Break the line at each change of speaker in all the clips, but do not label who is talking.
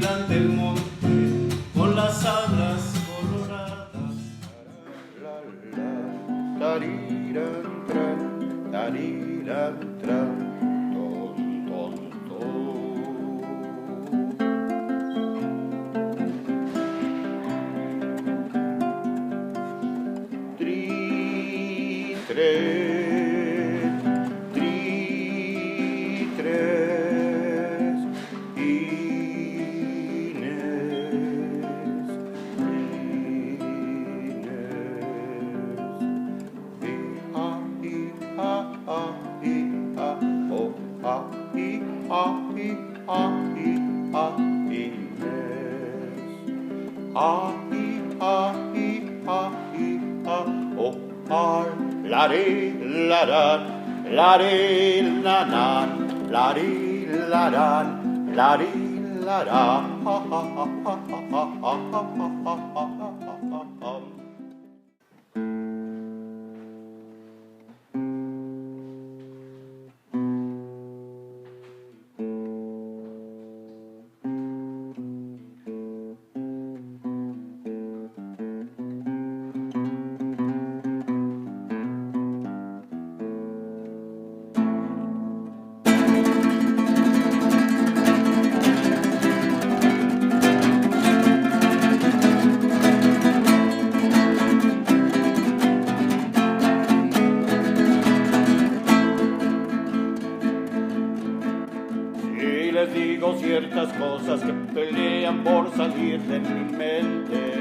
vigilante el monte con las alas coloradas.
Tariran, tran, tariran, tran, ton, ton, ton. Tri, tres, tri, tres, Inés, la re la ran, la re la nan, la re la ran, la re la ra, ha ha ha ha ha ha ha ha ha ha ha. Y les digo ciertas cosas que pelean por salir de mi mente,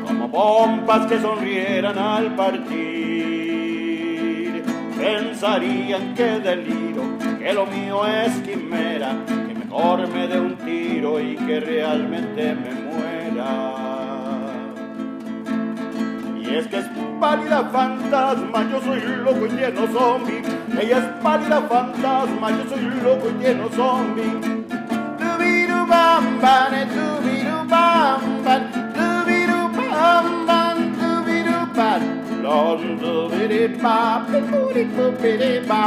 como pompas que sonrieran al partir. Pensarían que deliro, que lo mío es quimera, que mejor me dé un tiro y que realmente me muera. Y es que es pálida fantasma, yo soy loco y lleno zombie. Ella es pálida fantasma, yo soy loco y lleno zombie. Tubiru bam bam, tubiru bam bam, tubiru bam bam, tubiru bam. Londo biri ba, pipuri pupiri ba.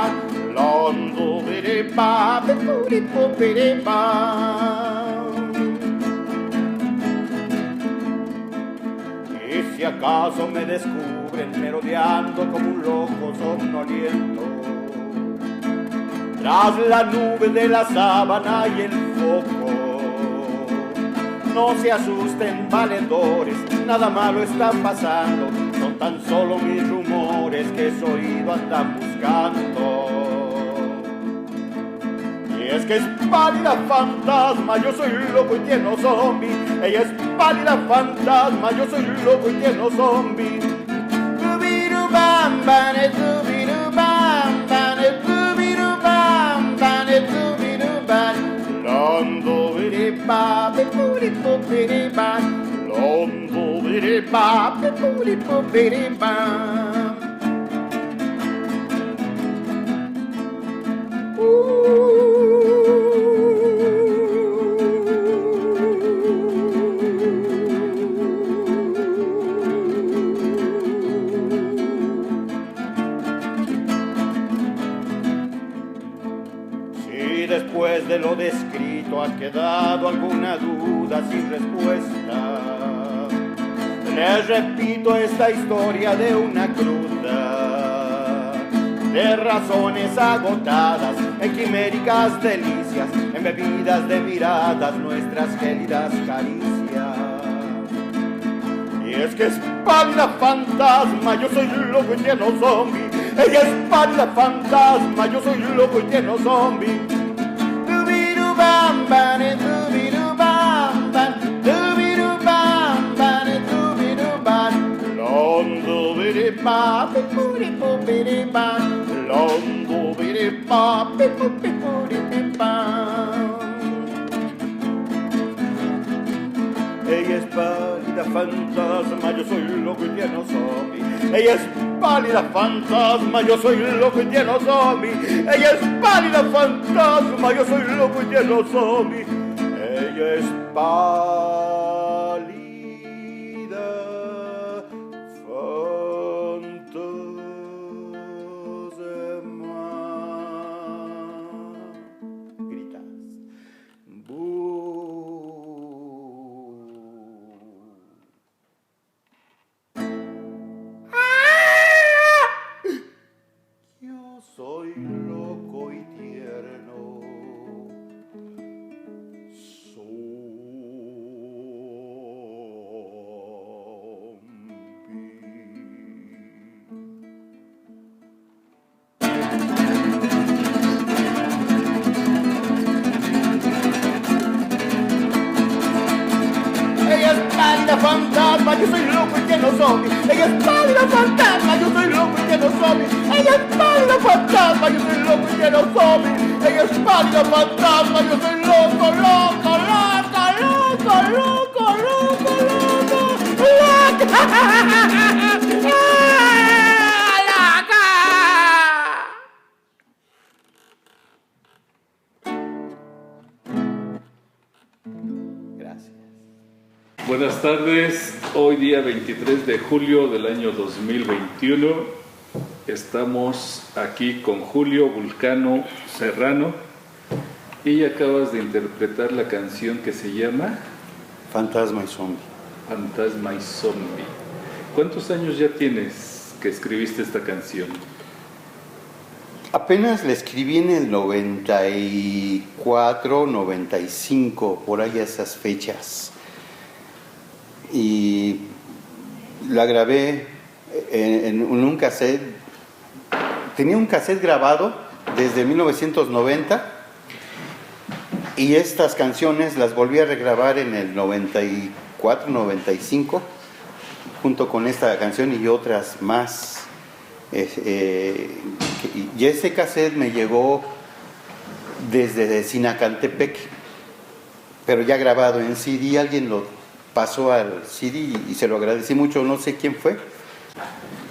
Londo biri ba, pipuri pupiri ba. Y si acaso me descubren merodeando como un loco somnoliento, tras la nube de la sábana y el foco, no se asusten valedores, nada malo está pasando, son tan solo mis rumores que su oído andan buscando. Y es que es pálida fantasma, yo soy loco y lleno zombie. Ella es pálida fantasma, yo soy loco y lleno zombie. Tubiru bam bam, tubiru bam bam, tubiru bam bam, tubiru bam. Londo biri ba, pipuri pupiri ba. Londo biri ba, pipuri pupiri ba. Si después de lo descrito ha quedado alguna duda sin respuesta, les repito esta historia de una cruda, de razones agotadas, en quiméricas delicias, en bebidas de miradas, nuestras gélidas caricias. Y es que es pálida fantasma, yo soy loco y lleno zombie. Ella es pálida fantasma, yo soy loco y lleno zombie. Tubiru bam bam, tubiru bam bam, tubiru bam bam, tubiru bam. Londo biri ba, pipuri pupiri ba. Londo biri ba, pipuri pupiri ba. Ella es pálida fantasma, yo soy loco y lleno zombie. Ella es pálida fantasma, yo soy loco y lleno zombie. Ella es pálida fantasma, yo soy loco y lleno zombie. Ella es pálida fantasma. Gritas. fantasma, yo soy loco y lleno zombie. Ella es pálida fantasma, yo soy loco y lleno zombie. Ella es pálida fantasma, yo soy loco y lleno zombie. Ella es pálida fantasma, yo soy loco, loco, loco, loco, loco, loco, loco, loco. Gracias.
Buenas tardes, hoy día 23 de julio del año 2021 estamos aquí con Julio Vulcano Serrano y acabas de interpretar la canción que se llama
Fantasma y zombie.
Fantasma y Zombie. ¿Cuántos años ya tienes que escribiste esta canción?
Apenas la escribí en el 94, 95, por ahí esas fechas. Y la grabé en un cassette. Tenía un cassette grabado desde 1990 y estas canciones las volví a regrabar en el 94, 95, junto con esta canción y otras más. Y ese cassette me llegó desde Sinacantepec, pero ya grabado en CD. Alguien lo pasó al CD y se lo agradecí mucho, no sé quién fue.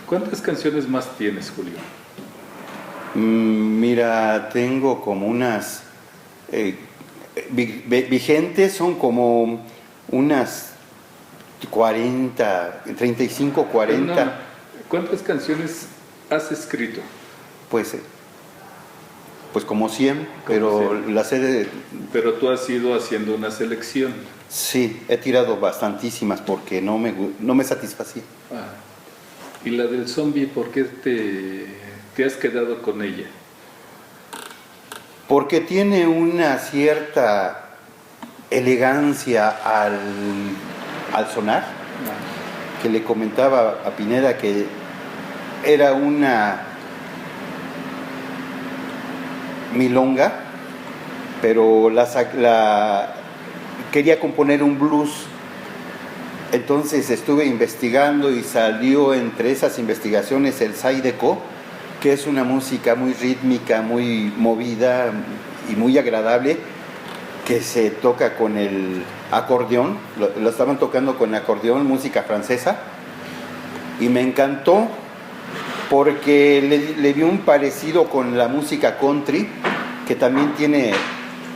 ¿Cuántas canciones más tienes, Julio?
Mira, tengo como unas vigentes, son como unas 40, 35, 40.
No, ¿cuántas canciones has escrito?
Pues como 100, pero
100.
las he de...
Pero tú has ido haciendo una selección.
Sí, he tirado bastantísimas porque no me satisfacía.
Ah. Y la del zombie, ¿por qué te has quedado con ella?
Porque tiene una cierta elegancia al sonar, que le comentaba a Pineda que era una milonga, pero quería componer un blues. Entonces estuve investigando y salió entre esas investigaciones el Zydeco, que es una música muy rítmica, muy movida y muy agradable, que se toca con el acordeón. Lo estaban tocando con acordeón, música francesa, y me encantó porque le vi un parecido con la música country, que también tiene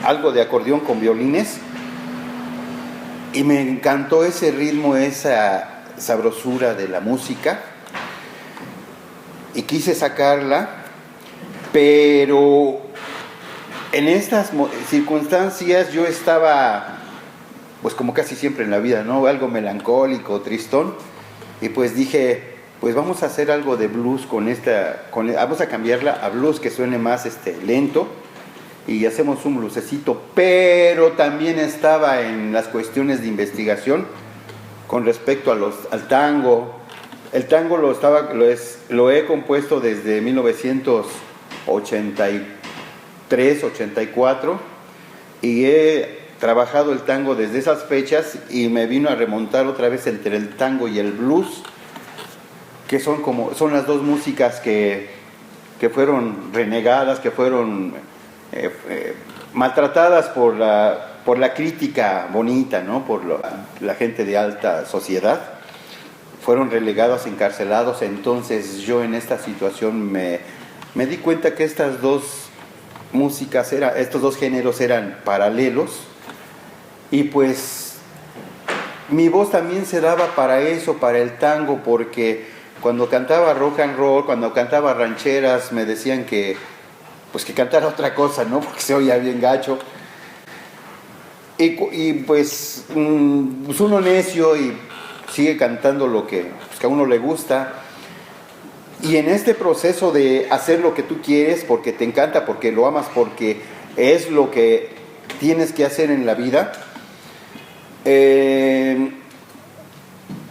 algo de acordeón con violines. Y me encantó ese ritmo, esa sabrosura de la música. Y quise sacarla, pero en estas circunstancias yo estaba, pues como casi siempre en la vida, ¿no? Algo melancólico, tristón. Y pues dije, pues vamos a hacer algo de blues vamos a cambiarla a blues que suene más lento. Y hacemos un bluesecito, pero también estaba en las cuestiones de investigación con respecto al tango. El tango lo he compuesto desde 1983, 84, y he trabajado el tango desde esas fechas y me vino a remontar otra vez entre el tango y el blues, que son las dos músicas que fueron renegadas, que fueron maltratadas por la crítica bonita, ¿no? Por la gente de alta sociedad. Fueron relegados, encarcelados. Entonces yo en esta situación me di cuenta que estas dos músicas, estos dos géneros eran paralelos, y pues mi voz también se daba para eso, para el tango, porque cuando cantaba rock and roll, cuando cantaba rancheras, me decían que cantara otra cosa, ¿no? Porque se oía bien gacho. Y pues uno necio y sigue cantando lo que a uno le gusta. Y en este proceso de hacer lo que tú quieres, porque te encanta, porque lo amas, porque es lo que tienes que hacer en la vida,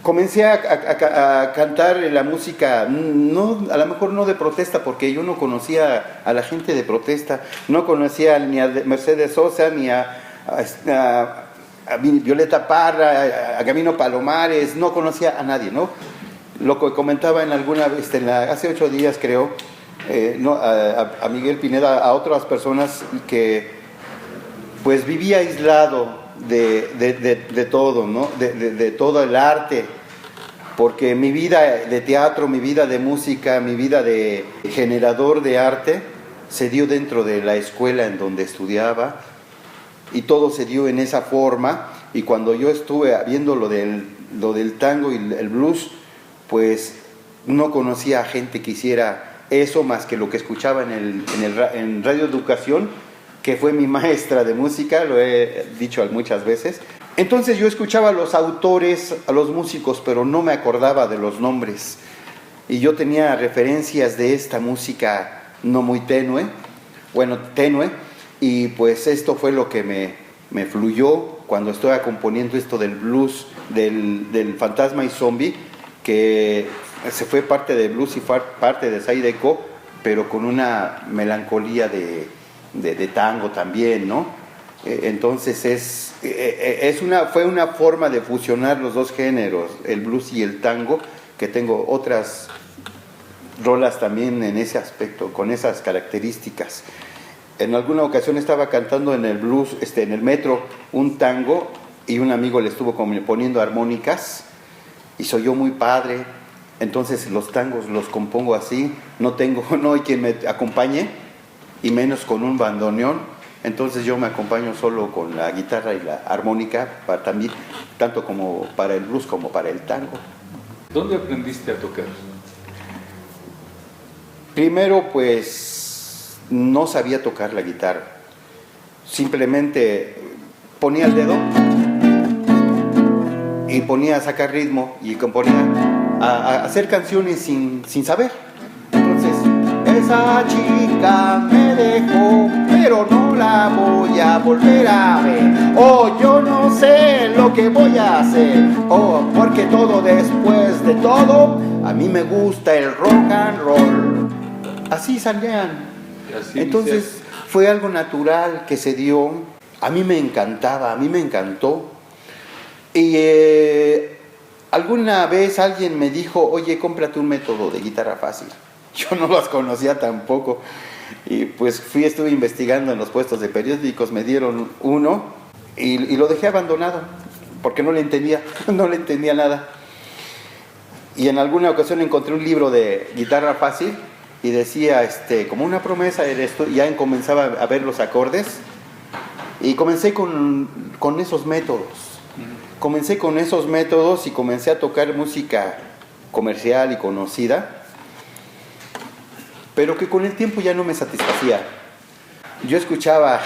comencé a cantar la música, no, a lo mejor no de protesta, porque yo no conocía a la gente de protesta, no conocía ni a Mercedes Sosa, ni a a Violeta Parra, a Camino Palomares, no conocía a nadie, ¿no? Lo que comentaba en alguna vez, hace 8 días creo, a Miguel Pineda, a otras personas que pues vivía aislado de todo, ¿no? De todo el arte, porque mi vida de teatro, mi vida de música, mi vida de generador de arte se dio dentro de la escuela en donde estudiaba, y todo se dio en esa forma. Y cuando yo estuve viendo lo del tango y el blues, pues no conocía a gente que hiciera eso más que lo que escuchaba en Radio Educación, que fue mi maestra de música, lo he dicho muchas veces. Entonces yo escuchaba a los autores, a los músicos, pero no me acordaba de los nombres. Y yo tenía referencias de esta música no muy tenue, y pues esto fue lo que me fluyó cuando estaba componiendo esto del blues, del Fantasma y Zombie, que se fue parte de blues y parte de Zydeco, pero con una melancolía de tango también, ¿no? Entonces fue una forma de fusionar los dos géneros, el blues y el tango, que tengo otras rolas también en ese aspecto, con esas características. En alguna ocasión estaba cantando en el blues, en el metro, un tango, y un amigo le estuvo poniendo armónicas, y soy yo muy padre. Entonces los tangos los compongo así, no hay quien me acompañe, y menos con un bandoneón. Entonces yo me acompaño solo con la guitarra y la armónica, también, tanto como para el blues como para el tango.
¿Dónde aprendiste a tocar?
Primero, pues no sabía tocar la guitarra, simplemente ponía el dedo y ponía a sacar ritmo y componía, a hacer canciones sin saber. Entonces, esa chica me dejó, pero no la voy a volver a ver. Oh, yo no sé lo que voy a hacer. Oh, porque todo después de todo, a mí me gusta el rock and roll. Así salían. Entonces fue algo natural que se dio. A mí me encantaba, a mí me encantó. Y alguna vez alguien me dijo, oye, cómprate un método de guitarra fácil. Yo no los conocía tampoco. Y pues estuve investigando en los puestos de periódicos, me dieron uno y lo dejé abandonado, porque no le entendía nada. Y en alguna ocasión encontré un libro de guitarra fácil, y decía, como una promesa, ya comenzaba a ver los acordes, y comencé con esos métodos. Comencé con esos métodos y comencé a tocar música comercial y conocida, pero que con el tiempo ya no me satisfacía. Yo escuchaba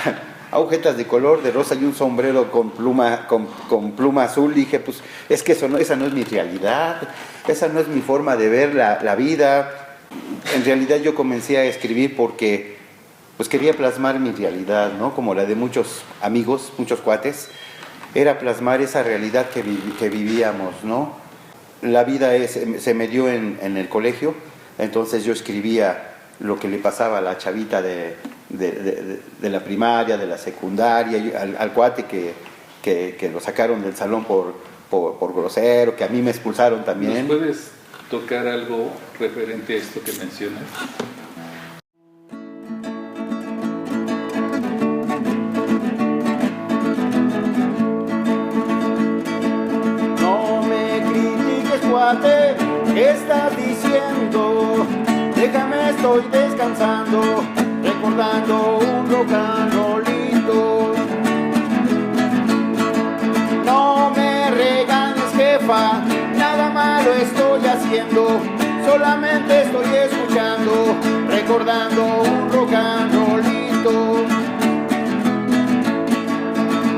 agujetas de color de rosa y un sombrero con pluma azul, y dije, pues es que esa no es mi realidad, esa no es mi forma de ver la vida. En realidad yo comencé a escribir porque pues quería plasmar mi realidad, ¿no? Como la de muchos amigos, muchos cuates, era plasmar esa realidad que vivíamos, ¿no? La vida se me dio en el colegio, entonces yo escribía lo que le pasaba a la chavita de la primaria, de la secundaria, al cuate que lo sacaron del salón por grosero, que a mí me expulsaron también.
¿Nos puedes tocar algo referente a esto que mencionas?
No me critiques, cuate, ¿qué estás diciendo? Déjame, estoy descansando, recordando un rock and rollito. No me regañes, jefa, nada malo estoy haciendo, solamente estoy escuchando, recordando un rock and rollito.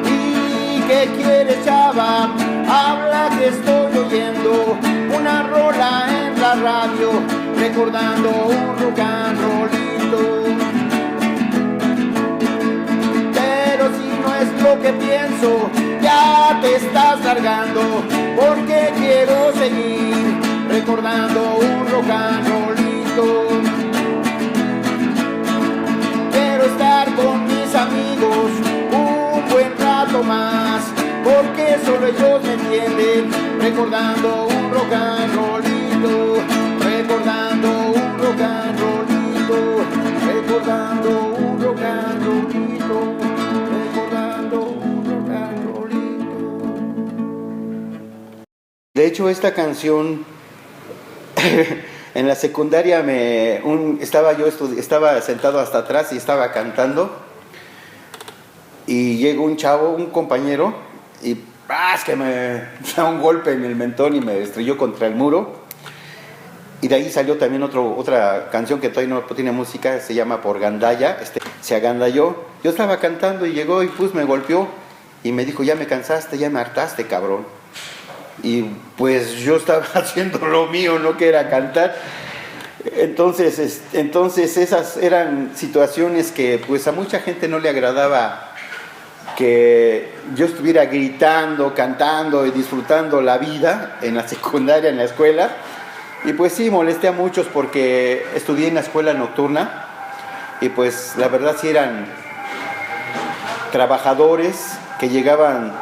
¿Y qué quieres, chava? Habla, que estoy oyendo una rola en la radio, recordando un rock and rollito. Pero si no es lo que pienso, ya te estás largando, porque quiero seguir recordando un rock and rollito. Quiero estar con mis amigos un buen rato más, porque solo ellos me entienden, recordando un rock and rollito, recordando un rock and rollito, recordando un rock and rollito, recordando un rock and rollito. De hecho, esta canción en la secundaria estaba sentado hasta atrás y estaba cantando, y llegó un chavo, un compañero, y es que me da un golpe en el mentón y me estrelló contra el muro. Y de ahí salió también otra canción que todavía no tiene música, se llama Por Gandaya, se agandalló. Yo estaba cantando y llegó y pues me golpeó y me dijo, ya me cansaste, ya me hartaste, cabrón. Y pues yo estaba haciendo lo mío, no que era cantar. Entonces esas eran situaciones que pues a mucha gente no le agradaba, que yo estuviera gritando, cantando y disfrutando la vida en la secundaria, en la escuela. Y pues sí, molesté a muchos porque estudié en la escuela nocturna y pues la verdad sí eran trabajadores que llegaban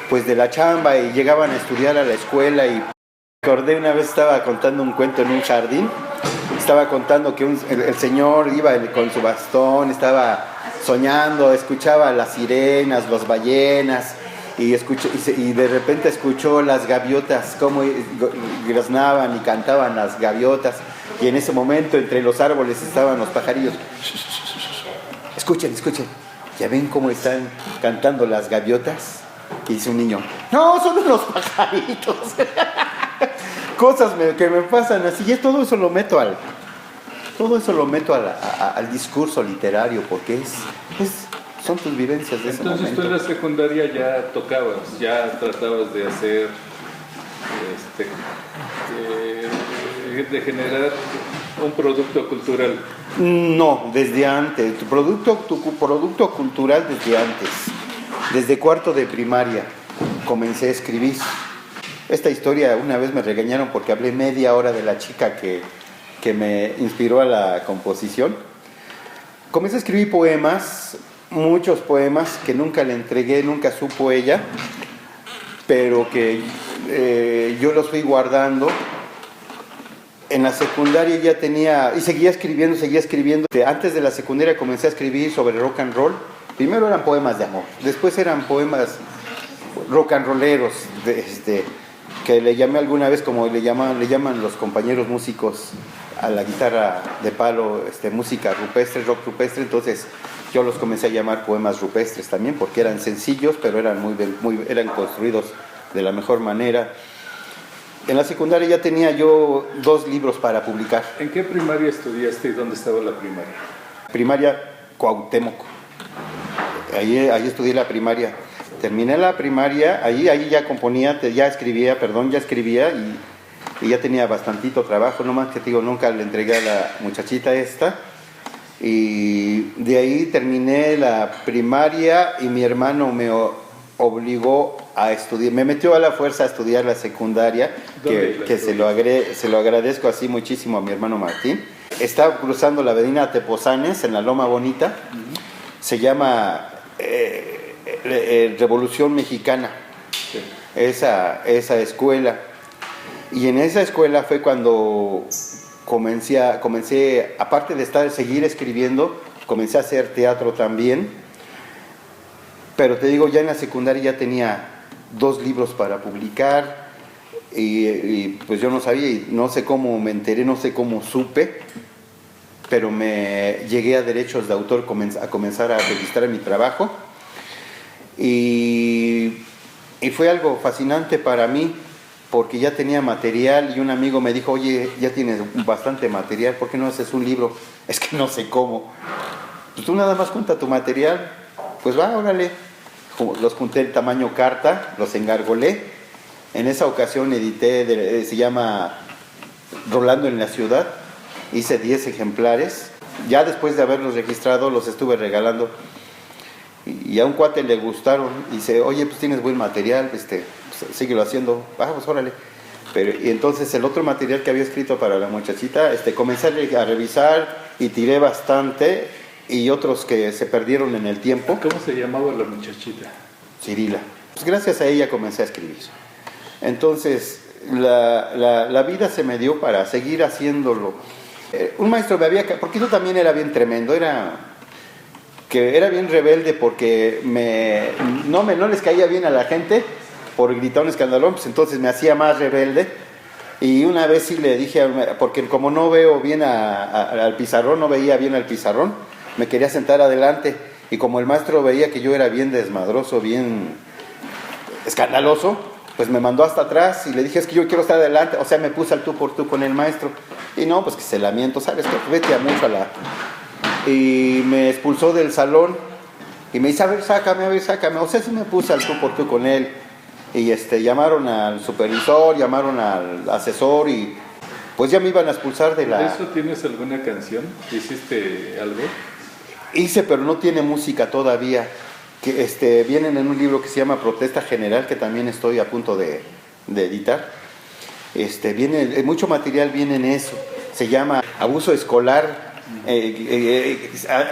pues de la chamba y llegaban a estudiar a la escuela. Y recordé una vez, estaba contando un cuento en un jardín, estaba contando que el señor iba con su bastón, estaba soñando, escuchaba las sirenas, las ballenas, y de repente escuchó las gaviotas, cómo graznaban y cantaban las gaviotas, y en ese momento entre los árboles estaban los pajarillos. Escuchen, ¿ya ven cómo están cantando las gaviotas? Y dice un niño, no, son unos pajaritos. Cosas que me pasan así, y todo eso lo meto al discurso literario, porque son tus vivencias de ese momento.
Entonces tú en la secundaria ya tocabas, ya tratabas de hacer, de generar un producto cultural.
No, desde antes, tu producto cultural desde antes. Desde cuarto de primaria comencé a escribir. Esta historia una vez me regañaron porque hablé media hora de la chica que me inspiró a la composición. Comencé a escribir poemas, muchos poemas que nunca le entregué, nunca supo ella, pero que yo los fui guardando. En la secundaria ya tenía, y seguía escribiendo. Antes de la secundaria comencé a escribir sobre rock and roll. Primero eran poemas de amor, después eran poemas rock and rolleros, que le llamé alguna vez, como le llaman los compañeros músicos a la guitarra de palo, música rupestre, rock rupestre. Entonces yo los comencé a llamar poemas rupestres también, porque eran sencillos, pero eran eran construidos de la mejor manera. En la secundaria ya tenía yo 2 libros para publicar.
¿En qué primaria estudiaste y dónde estaba la primaria?
Primaria Cuauhtémoc. Ahí estudié la primaria. Terminé la primaria, ahí ya componía, ya escribía y ya tenía bastantito trabajo, nomás que te digo, nunca le entregué a la muchachita esta. Y de ahí terminé la primaria y mi hermano me obligó a estudiar, me metió a la fuerza a estudiar la secundaria, que se lo agradezco así muchísimo a mi hermano Martín. Estaba cruzando la avenida Tepozanes en la Loma Bonita, se llama Revolución Mexicana, sí. esa escuela. Y en esa escuela fue cuando comencé, aparte de seguir escribiendo, comencé a hacer teatro también. Pero te digo, ya en la secundaria ya tenía 2 libros para publicar y pues yo no sabía, y no sé cómo me enteré, no sé cómo supe, pero me llegué a derechos de autor a comenzar a registrar mi trabajo y fue algo fascinante para mí, porque ya tenía material y un amigo me dijo, oye, ya tienes bastante material, ¿por qué no haces un libro? Es que no sé cómo. Pues tú nada más junta tu material, pues va, órale. Los junté en tamaño carta, los engargolé. En esa ocasión edité, se llama Rolando en la Ciudad, hice 10 ejemplares. Ya después de haberlos registrado, los estuve regalando. Y a un cuate le gustaron. Y dice, oye, pues tienes buen material, síguelo haciendo. Pues órale. Y entonces el otro material que había escrito para la muchachita, comencé a revisar y tiré bastante. Y otros que se perdieron en el tiempo.
¿Cómo se llamaba la muchachita?
Cirila. pues gracias a ella comencé a escribir. Entonces, la vida se me dio para seguir haciéndolo. Un maestro me había... Porque yo también era bien tremendo, era bien rebelde porque no les caía bien a la gente por gritar un escandalón, pues entonces me hacía más rebelde. Y una vez sí le dije, porque como no veo bien al pizarrón, no veía bien al pizarrón, me quería sentar adelante. Y como el maestro veía que yo era bien desmadroso, bien escandaloso, pues me mandó hasta atrás y le dije, es que yo quiero estar adelante. O sea, me puse al tú por tú con el maestro. Y no, pues que se lamiento, ¿sabes qué? Vete a mucho a la... Y me expulsó del salón y me dice, a ver, sácame. O sea, sí me puse al tú por tú con él. Y llamaron al supervisor, llamaron al asesor y pues ya me iban a expulsar de la...
¿De eso tienes alguna canción? ¿Hiciste algo?
Hice, pero no tiene música todavía. Que vienen en un libro que se llama Protesta General, que también estoy a punto de editar. Mucho material viene en eso. Se llama Abuso Escolar.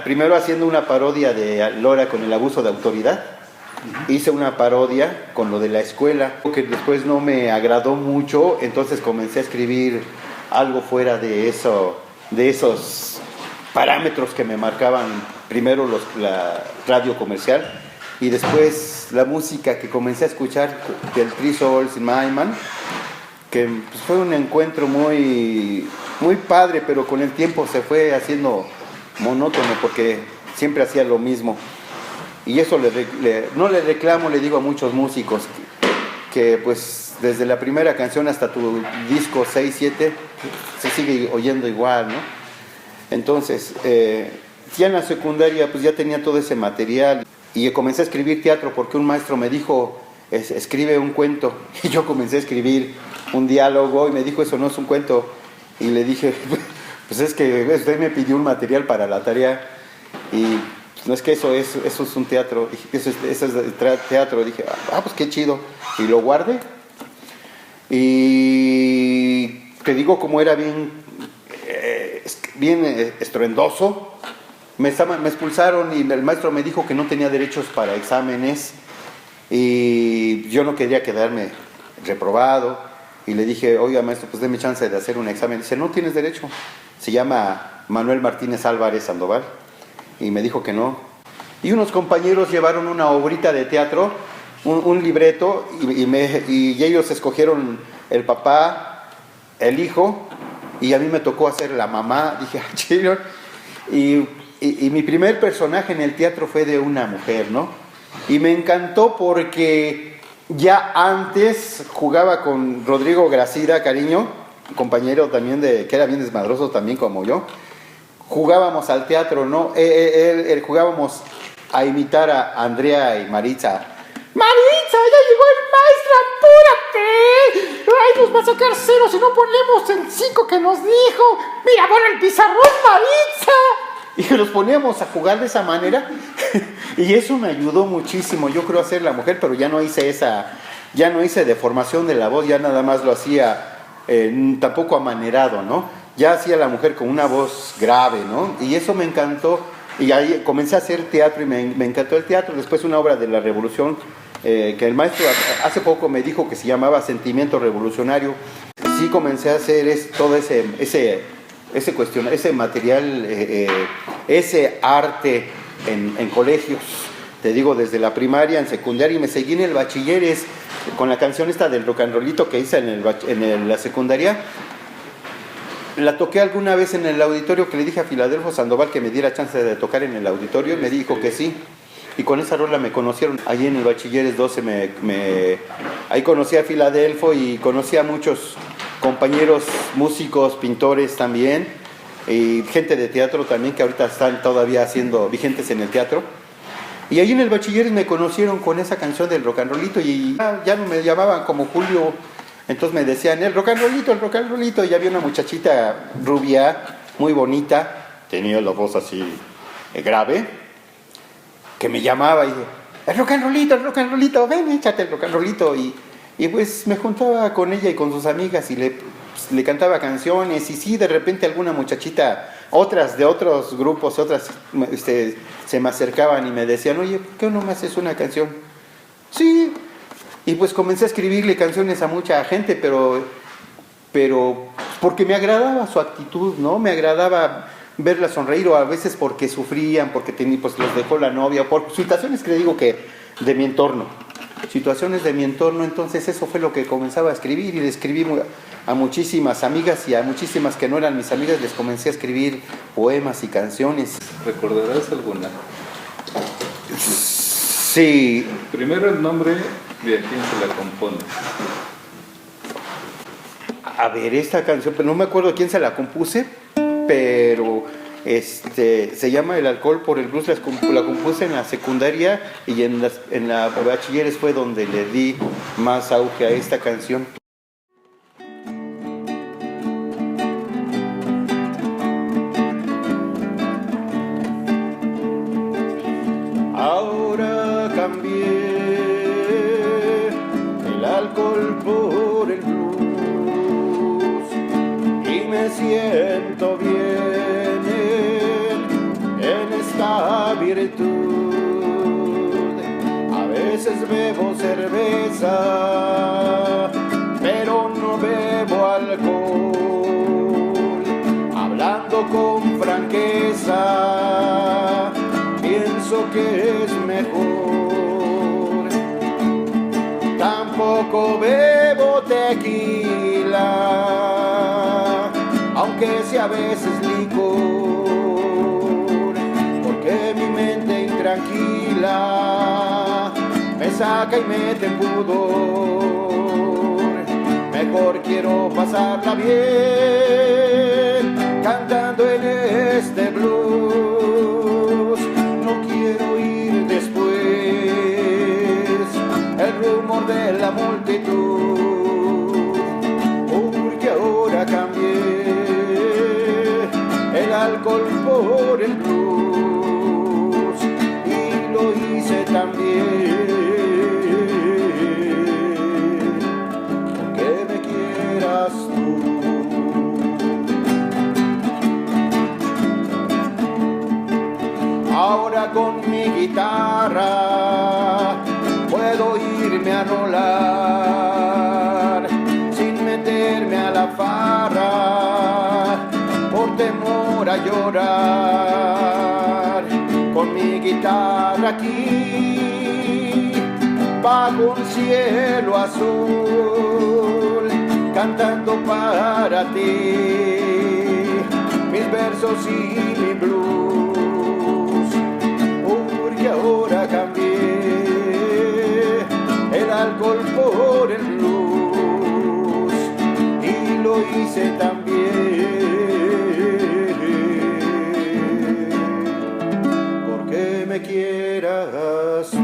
Primero haciendo una parodia de Lora con el abuso de autoridad. Hice una parodia con lo de la escuela, que después no me agradó mucho, entonces comencé a escribir algo fuera de esos parámetros que me marcaban primero la radio comercial y después la música que comencé a escuchar del Three Souls in My Man, que pues, fue un encuentro muy, muy padre, pero con el tiempo se fue haciendo monótono porque siempre hacía lo mismo. Y eso no le reclamo, le digo a muchos músicos que pues desde la primera canción hasta tu disco 6, 7 se sigue oyendo igual, ¿no? Entonces, ya en la secundaria pues ya tenía todo ese material y comencé a escribir teatro porque un maestro me dijo, escribe un cuento, y yo comencé a escribir un diálogo y me dijo, eso no es un cuento, y le dije, pues es que usted me pidió un material para la tarea y no es que eso es un teatro, eso es teatro. Dije, pues qué chido. Y lo guardé. Y te digo, como era bien estruendoso, me expulsaron y el maestro me dijo que no tenía derechos para exámenes. Y yo no quería quedarme reprobado. Y le dije, oiga maestro, pues déme chance de hacer un examen. Dice, no tienes derecho. Se llama Manuel Martínez Álvarez Sandoval. Y me dijo que no. Y unos compañeros llevaron una obrita de teatro, un libreto, y ellos escogieron el papá, el hijo, y a mí me tocó hacer la mamá. Dije, chido. Y mi primer personaje en el teatro fue de una mujer, ¿no? Y me encantó porque ya antes jugaba con Rodrigo Gracida, cariño, compañero también que era bien desmadroso también como yo. Jugábamos al teatro, ¿no? Jugábamos a imitar a Andrea y Maritza. ¡Maritza, ya llegó el maestro! ¡Apúrate! ¡Ay, nos va a sacar cero si no ponemos el 5 que nos dijo! ¡Mira, pon el pizarrón, Maritza! Y nos poníamos a jugar de esa manera. Y eso me ayudó muchísimo. Yo creo hacer la mujer, pero ya no hice deformación de la voz, ya nada más lo hacía tampoco amanerado, ¿no? Ya hacía la mujer con una voz grave, ¿no? Y eso me encantó. Y ahí comencé a hacer teatro y me encantó el teatro. Después una obra de la Revolución que el maestro hace poco me dijo que se llamaba Sentimiento Revolucionario. Sí comencé a hacer todo ese material, ese arte en colegios. Te digo, desde la primaria, en secundaria, y me seguí en el bachilleres con la canción esta del rock and rollito que hice en la secundaria. La toqué alguna vez en el auditorio, que le dije a Filadelfo Sandoval que me diera chance de tocar en el auditorio, y me dijo que sí. Y con esa rola me conocieron. Ahí en el Bachilleres 12 ahí conocí a Filadelfo y conocí a muchos compañeros músicos, pintores también, y gente de teatro también que ahorita están todavía siendo vigentes en el teatro. Y ahí en el Bachilleres me conocieron con esa canción del rock and rollito y ya no me llamaban como Julio. Entonces me decían, el rock and rollito, y había una muchachita rubia, muy bonita, tenía la voz así grave, que me llamaba y el rock and rollito, ven, échate el rock and rollito. Y pues me juntaba con ella y con sus amigas y le cantaba canciones, y sí, de repente alguna muchachita, otras de otros grupos, se me acercaban y me decían, oye, ¿por qué no me haces una canción? Sí. Y pues comencé a escribirle canciones a mucha gente, pero porque me agradaba su actitud, ¿no? Me agradaba verla sonreír, o a veces porque sufrían, porque pues los dejó la novia, o por situaciones que le digo que de mi entorno. Situaciones de mi entorno, entonces eso fue lo que comenzaba a escribir, y le escribí a muchísimas amigas y a muchísimas que no eran mis amigas, les comencé a escribir poemas y canciones.
¿Recordarás alguna?
Sí.
Primero el nombre de a quién se la compone.
A ver, esta canción, pero no me acuerdo quién se la compuse, pero se llama El alcohol por el blues. La compuse en la secundaria, y en la bachilleres fue donde le di más auge a esta canción. Ahora cambié el alcohol por el blues y me siento bien en esta virtud. A veces bebo cerveza, pero no bebo alcohol. Hablando con franqueza, pienso que es mejor. Tampoco bebo tequila, aunque sea a veces licor, porque mi mente intranquila me saca y mete en pudor. Mejor quiero pasarla bien cantando en este blues. No quiero oír después el rumor de la multitud, porque ahora cambié el alcohol por el blues, y lo hice también porque me quieras tú. Ahora con mi guitarra puedo irme a rolar sin meterme a la farra por temor a llorar. Con mi guitarra aquí bajo un cielo azul, cantando para ti mis versos y mi blues, porque ahora cambié el alcohol por el blues, y lo hice también porque me quieras tú.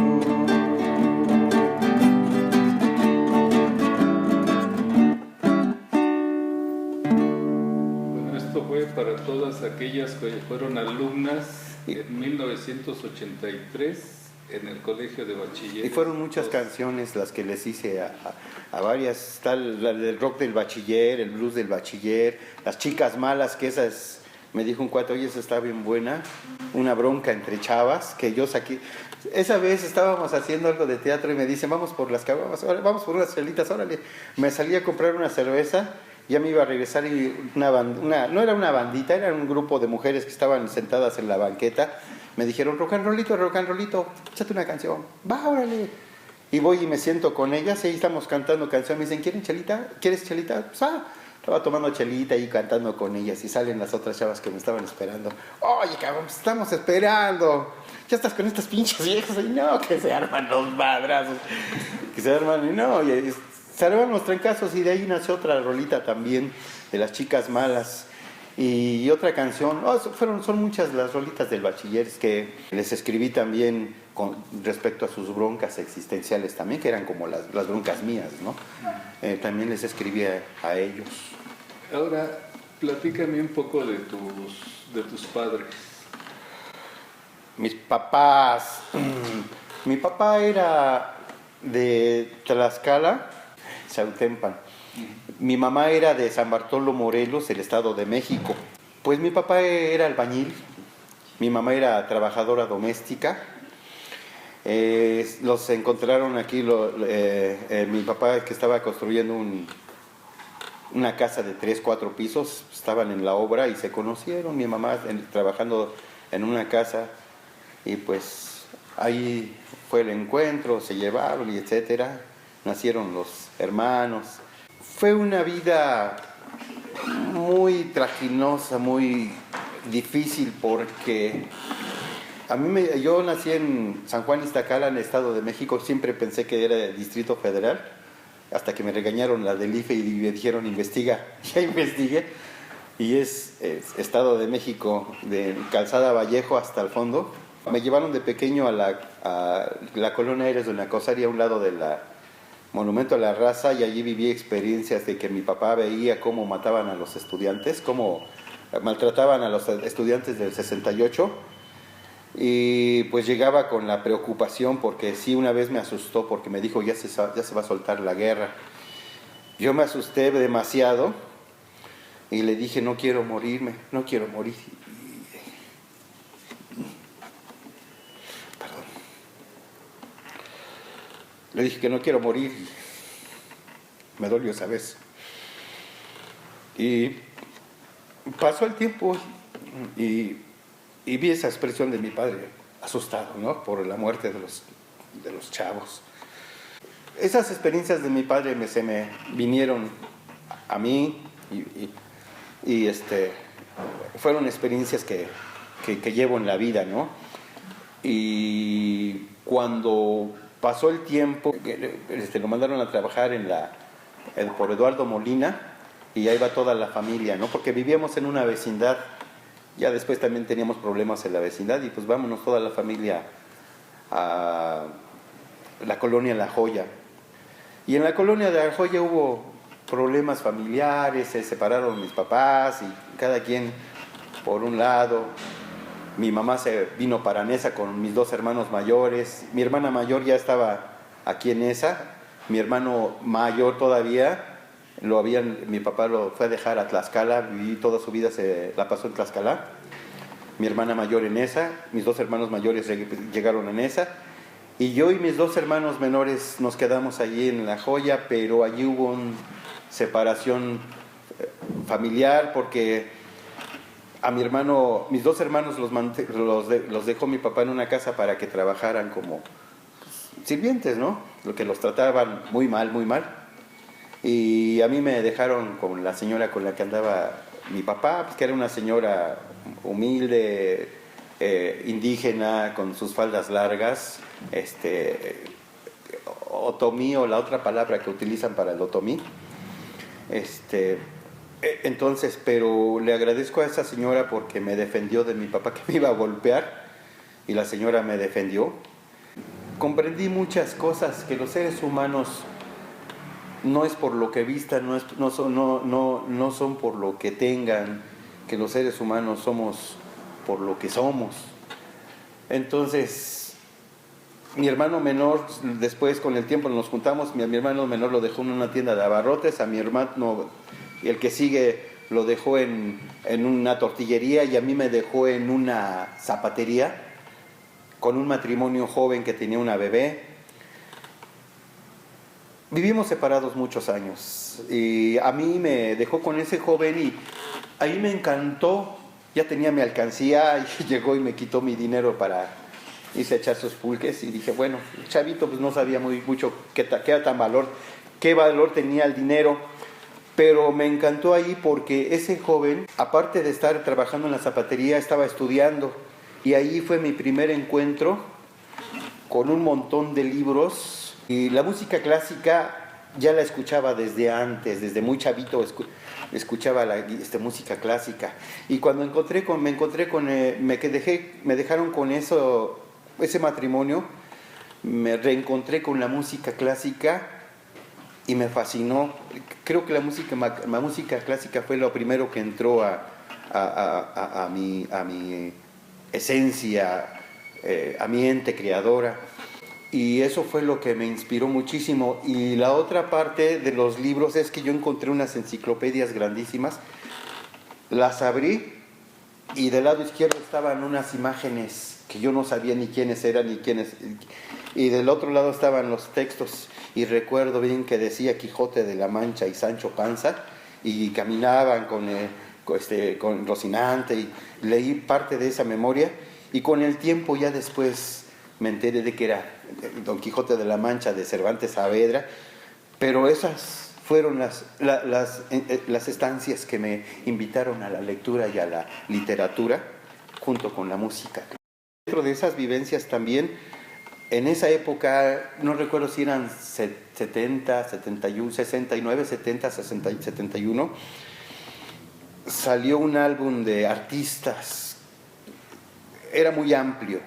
Fue para todas aquellas que fueron alumnas en 1983 en el colegio de bachiller.
Y fueron muchas canciones las que les hice a varias, tal la del rock del bachiller, el blues del bachiller, Las chicas malas, que esas, me dijo un cuate, oye, esa está bien buena, una bronca entre chavas, que yo saqué. Esa vez estábamos haciendo algo de teatro y me dicen, vamos por las caguamas, vamos por unas chelitas, órale. Me salí a comprar una cerveza. Ya me iba a regresar y no era una bandita, era un grupo de mujeres que estaban sentadas en la banqueta. Me dijeron, rock and rollito, échate una canción. Va, órale. Y voy y me siento con ellas y ahí estamos cantando canciones. Me dicen, ¿quieren chelita? ¿Quieres chelita? Pues, estaba tomando chelita y cantando con ellas, y salen las otras chavas que me estaban esperando. Oye, cabrón, estamos esperando. Ya estás con estas pinches viejas. Y no, que se arman los madrazos. Que se arman, y no, se arman los trancazos, y de ahí nació otra rolita también, de Las chicas malas. Y otra canción, son muchas las rolitas del bachiller que les escribí también con respecto a sus broncas existenciales también, que eran como las broncas mías, ¿no? También les escribí a ellos.
Ahora, platícame un poco de tus padres.
Mis papás, mi papá era de Tlaxcala, Sautempan. Mi mamá era de San Bartolo, Morelos, el Estado de México. Pues mi papá era albañil, mi mamá era trabajadora doméstica, Los encontraron aquí, mi papá que estaba construyendo una casa de 3, 4 pisos, estaban en la obra y se conocieron, mi mamá trabajando en una casa, y pues ahí fue el encuentro, se llevaron y etcétera, nacieron los hermanos. Fue una vida muy traginosa, muy difícil, porque yo nací en San Juan Iztacala, en el Estado de México. Siempre pensé que era el Distrito Federal, hasta que me regañaron la del IFE y me dijeron investiga. Ya investigué, y es Estado de México, de Calzada Vallejo hasta el fondo. Me llevaron de pequeño a la colonia Eres de una Cosaria, a un lado del Monumento a la Raza, y allí viví experiencias de que mi papá veía cómo mataban a los estudiantes, cómo maltrataban a los estudiantes del 68. Y pues llegaba con la preocupación, porque sí, una vez me asustó porque me dijo ya se va a soltar la guerra. Yo me asusté demasiado y le dije no quiero morirme, no quiero morir. Perdón. Le dije que no quiero morir. Me dolió esa vez. Y pasó el tiempo y vi esa expresión de mi padre, asustado, ¿no?, por la muerte de los chavos. Esas experiencias de mi padre se me vinieron a mí y fueron experiencias que llevo en la vida, ¿no? Y cuando pasó el tiempo, lo mandaron a trabajar por Eduardo Molina, y ahí va toda la familia, ¿no? Porque vivíamos en una vecindad. Ya después también teníamos problemas en la vecindad, y pues vámonos toda la familia a la colonia La Joya. Y en la colonia de La Joya hubo problemas familiares, se separaron mis papás y cada quien por un lado. Mi mamá se vino para Nesa con mis 2 hermanos mayores. Mi hermana mayor ya estaba aquí en Nesa. Mi hermano mayor todavía mi papá lo fue a dejar a Tlaxcala, y toda su vida se la pasó en Tlaxcala. Mi hermana mayor en esa, mis 2 hermanos mayores llegaron en esa, y yo y mis 2 hermanos menores nos quedamos allí en La Joya, pero allí hubo una separación familiar, porque a mis 2 hermanos los dejó mi papá en una casa para que trabajaran como sirvientes, ¿no? Lo que los trataban muy mal, muy mal. Y a mí me dejaron con la señora con la que andaba mi papá, pues, que era una señora humilde, indígena, con sus faldas largas, otomí, o la otra palabra que utilizan para el otomí. Entonces, pero le agradezco a esa señora porque me defendió de mi papá, que me iba a golpear, y la señora me defendió. Comprendí muchas cosas, que los seres humanos no es por lo que vistan, no son por lo que tengan, que los seres humanos somos por lo que somos. Entonces, mi hermano menor, después con el tiempo nos juntamos, mi hermano menor lo dejó en una tienda de abarrotes, a mi hermano, el que sigue, lo dejó en una tortillería, y a mí me dejó en una zapatería, con un matrimonio joven que tenía una bebé. Vivimos separados muchos años, y a mí me dejó con ese joven, y ahí me encantó. Ya tenía mi alcancía, y llegó y me quitó mi dinero para irse a echar sus pulques, y dije, bueno, el chavito pues no sabía mucho qué valor tenía el dinero, pero me encantó ahí porque ese joven, aparte de estar trabajando en la zapatería, estaba estudiando, y ahí fue mi primer encuentro con un montón de libros. Y la música clásica ya la escuchaba desde antes, desde muy chavito escuchaba música clásica. Y cuando me dejaron con ese matrimonio, me reencontré con la música clásica y me fascinó. Creo que la música clásica fue lo primero que entró a mi esencia, a mi ente creadora. Y eso fue lo que me inspiró muchísimo. Y la otra parte de los libros es que yo encontré unas enciclopedias grandísimas, las abrí y del lado izquierdo estaban unas imágenes que yo no sabía ni quiénes eran ni quiénes, y del otro lado estaban los textos, y recuerdo bien que decía Quijote de la Mancha y Sancho Panza, y caminaban con Rocinante, y leí parte de esa memoria, y con el tiempo ya después me enteré de que era Don Quijote de la Mancha de Cervantes Saavedra, pero esas fueron las estancias que me invitaron a la lectura y a la literatura, junto con la música. Dentro de esas vivencias también, en esa época, no recuerdo si eran 70, 71, 69, 70, 60, 71, salió un álbum de artistas, era muy amplio,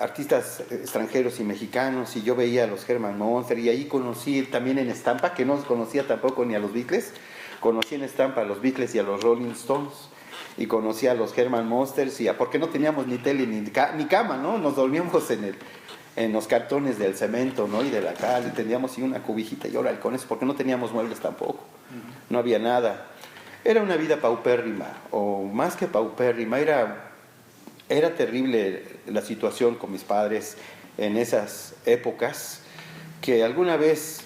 artistas extranjeros y mexicanos, y yo veía a los Herman Monster, y ahí conocí también en estampa, que no conocía tampoco ni a los Beatles, conocí en estampa a los Beatles y a los Rolling Stones, y conocí a los Herman Monsters, porque no teníamos ni tele ni cama, ¿no? Nos dormíamos en los cartones del cemento, ¿no? Y de la calle, teníamos una cobijita y órale con eso, porque no teníamos muebles tampoco, no había nada. Era una vida paupérrima, o más que paupérrima, era terrible la situación con mis padres en esas épocas, que alguna vez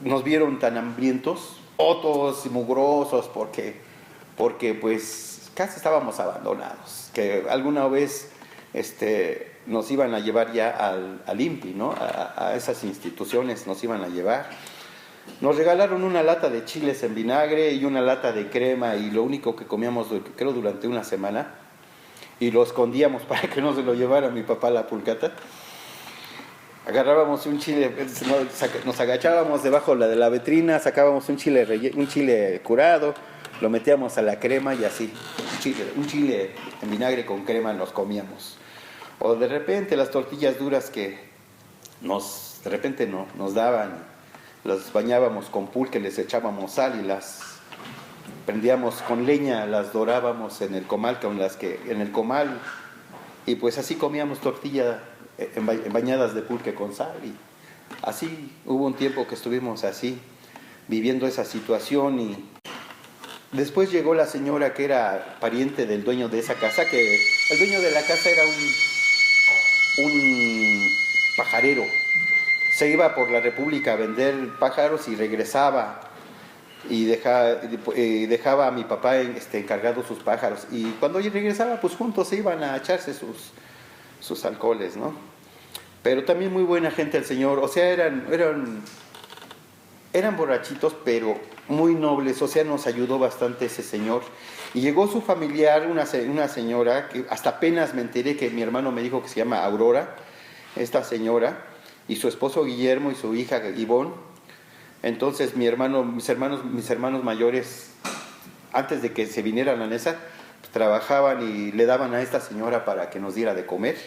nos vieron tan hambrientos, otos y mugrosos, porque pues casi estábamos abandonados, que alguna vez nos iban a llevar ya al INPI, ¿no? A esas instituciones nos iban a llevar. Nos regalaron una lata de chiles en vinagre y una lata de crema, y lo único que comíamos, creo, durante una semana, y lo escondíamos para que no se lo llevara mi papá a la pulcata. Agarrábamos un chile, nos agachábamos debajo de la vitrina, sacábamos un chile curado, lo metíamos a la crema y así, un chile en vinagre con crema nos comíamos. O de repente las tortillas duras que de repente nos daban, las bañábamos con pulque, les echábamos sal y las prendíamos con leña, las dorábamos en el comal, y pues así comíamos tortilla bañadas de pulque con sal, y así hubo un tiempo que estuvimos así, viviendo esa situación. Y después llegó la señora que era pariente del dueño de esa casa, que el dueño de la casa era un pajarero, se iba por la República a vender pájaros y regresaba, y dejaba a mi papá encargado sus pájaros, y cuando regresaba pues juntos se iban a echarse sus alcoholes, ¿no? Pero también muy buena gente el señor, o sea, eran borrachitos, pero muy nobles, o sea, nos ayudó bastante ese señor. Y llegó su familiar, una señora, que hasta apenas me enteré, que mi hermano me dijo que se llama Aurora, esta señora, y su esposo Guillermo y su hija Ivonne. Entonces mis hermanos mayores, antes de que se vinieran a Nesa, trabajaban y le daban a esta señora para que nos diera de comer.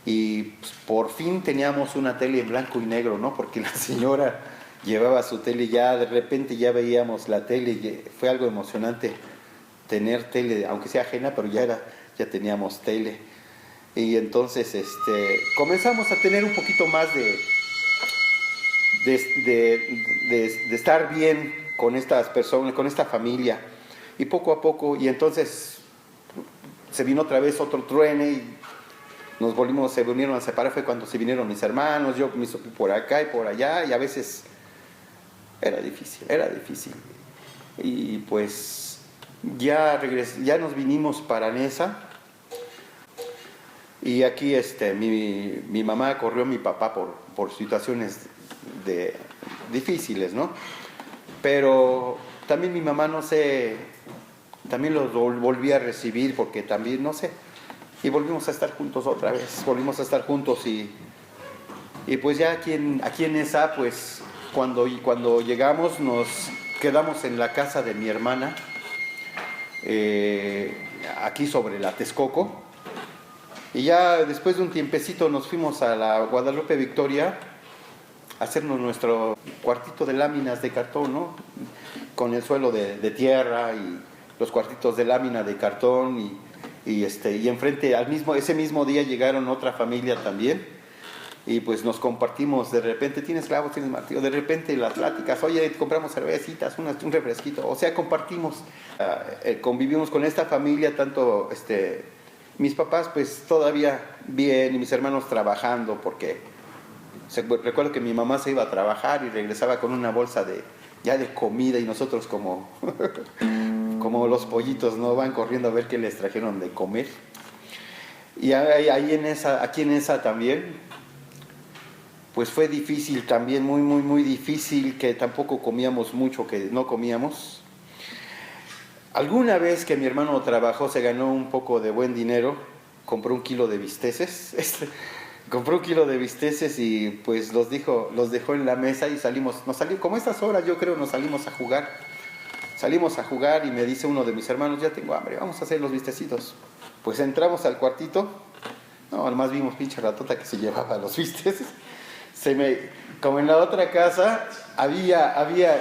Y pues, por fin teníamos una tele en blanco y negro, ¿no? Porque la señora llevaba su tele, ya de repente ya veíamos la tele, y fue algo emocionante tener tele, aunque sea ajena, pero ya teníamos tele. Y entonces comenzamos a tener un poquito más de estar bien con estas personas, con esta familia, y poco a poco, y entonces se vino otra vez otro truene y se vinieron a separar. Fue cuando se vinieron mis hermanos, yo por acá y por allá, y a veces era difícil, y pues ya nos vinimos para Nesa. Y aquí mi mamá corrió a mi papá por situaciones difíciles, ¿no? Pero también mi mamá, no sé, también los volví a recibir, porque también, no sé, y volvimos a estar juntos otra vez, y pues ya aquí en esa, pues cuando llegamos nos quedamos en la casa de mi hermana, aquí sobre la Texcoco. Y ya después de un tiempecito nos fuimos a la Guadalupe Victoria a hacernos nuestro cuartito de láminas de cartón, ¿no? Con el suelo de tierra y los cuartitos de lámina de cartón, y enfrente ese mismo día llegaron otra familia también, y pues nos compartimos. De repente tienes clavos, tienes martillo, de repente las pláticas, oye, compramos cervecitas, un refresquito, o sea, compartimos. Convivimos con esta familia, tanto mis papás pues todavía bien y mis hermanos trabajando, porque recuerdo que mi mamá se iba a trabajar y regresaba con una bolsa de comida, y nosotros como como los pollitos, ¿no? Van corriendo a ver qué les trajeron de comer. Y aquí en esa también, pues fue difícil también, muy, muy, muy difícil, que tampoco comíamos mucho, que no comíamos. Alguna vez que mi hermano trabajó, se ganó un poco de buen dinero, compró 1 kilo de bisteces, compró 1 kilo de bisteces y pues los dejó en la mesa y salimos, como a estas horas yo creo, nos salimos a jugar. Salimos a jugar y me dice uno de mis hermanos, ya tengo hambre, vamos a hacer los bistecitos. Pues entramos al cuartito, no, nomás vimos pinche ratota que se llevaba los bisteces. Como en la otra casa,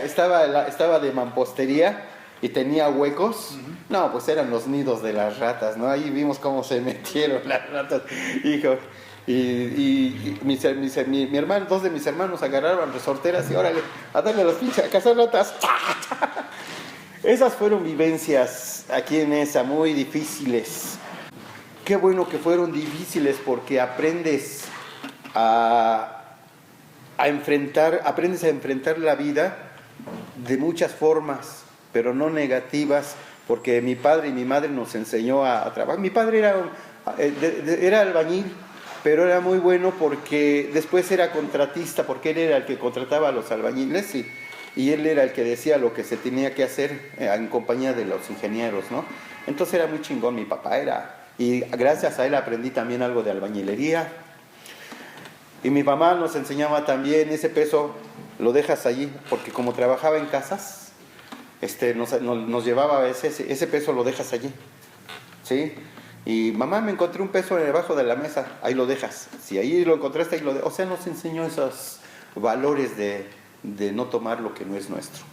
estaba de mampostería y tenía huecos. No, pues eran los nidos de las ratas, ¿no? Ahí vimos cómo se metieron las ratas, hijo. Y mi hermano, 2 de mis hermanos agarraron resorteras y órale, a darle a los pinches, a cazar ratas. Esas fueron vivencias aquí en esa, muy difíciles. Qué bueno que fueron difíciles, porque aprendes a enfrentar la vida de muchas formas, pero no negativas, porque mi padre y mi madre nos enseñó a trabajar. Mi padre era albañil, pero era muy bueno porque después era contratista, porque él era el que contrataba a los albañiles y él era el que decía lo que se tenía que hacer en compañía de los ingenieros, ¿no? Entonces era muy chingón mi papá, y gracias a él aprendí también algo de albañilería. Y mi mamá nos enseñaba también, ese peso lo dejas allí, porque como trabajaba en casas, nos llevaba ese peso, lo dejas allí, ¿sí? Y mamá, me encontré 1 peso debajo de la mesa, ahí lo dejas. Si ahí lo encontraste, ahí lo dejas. O sea, nos enseñó esos valores de no tomar lo que no es nuestro.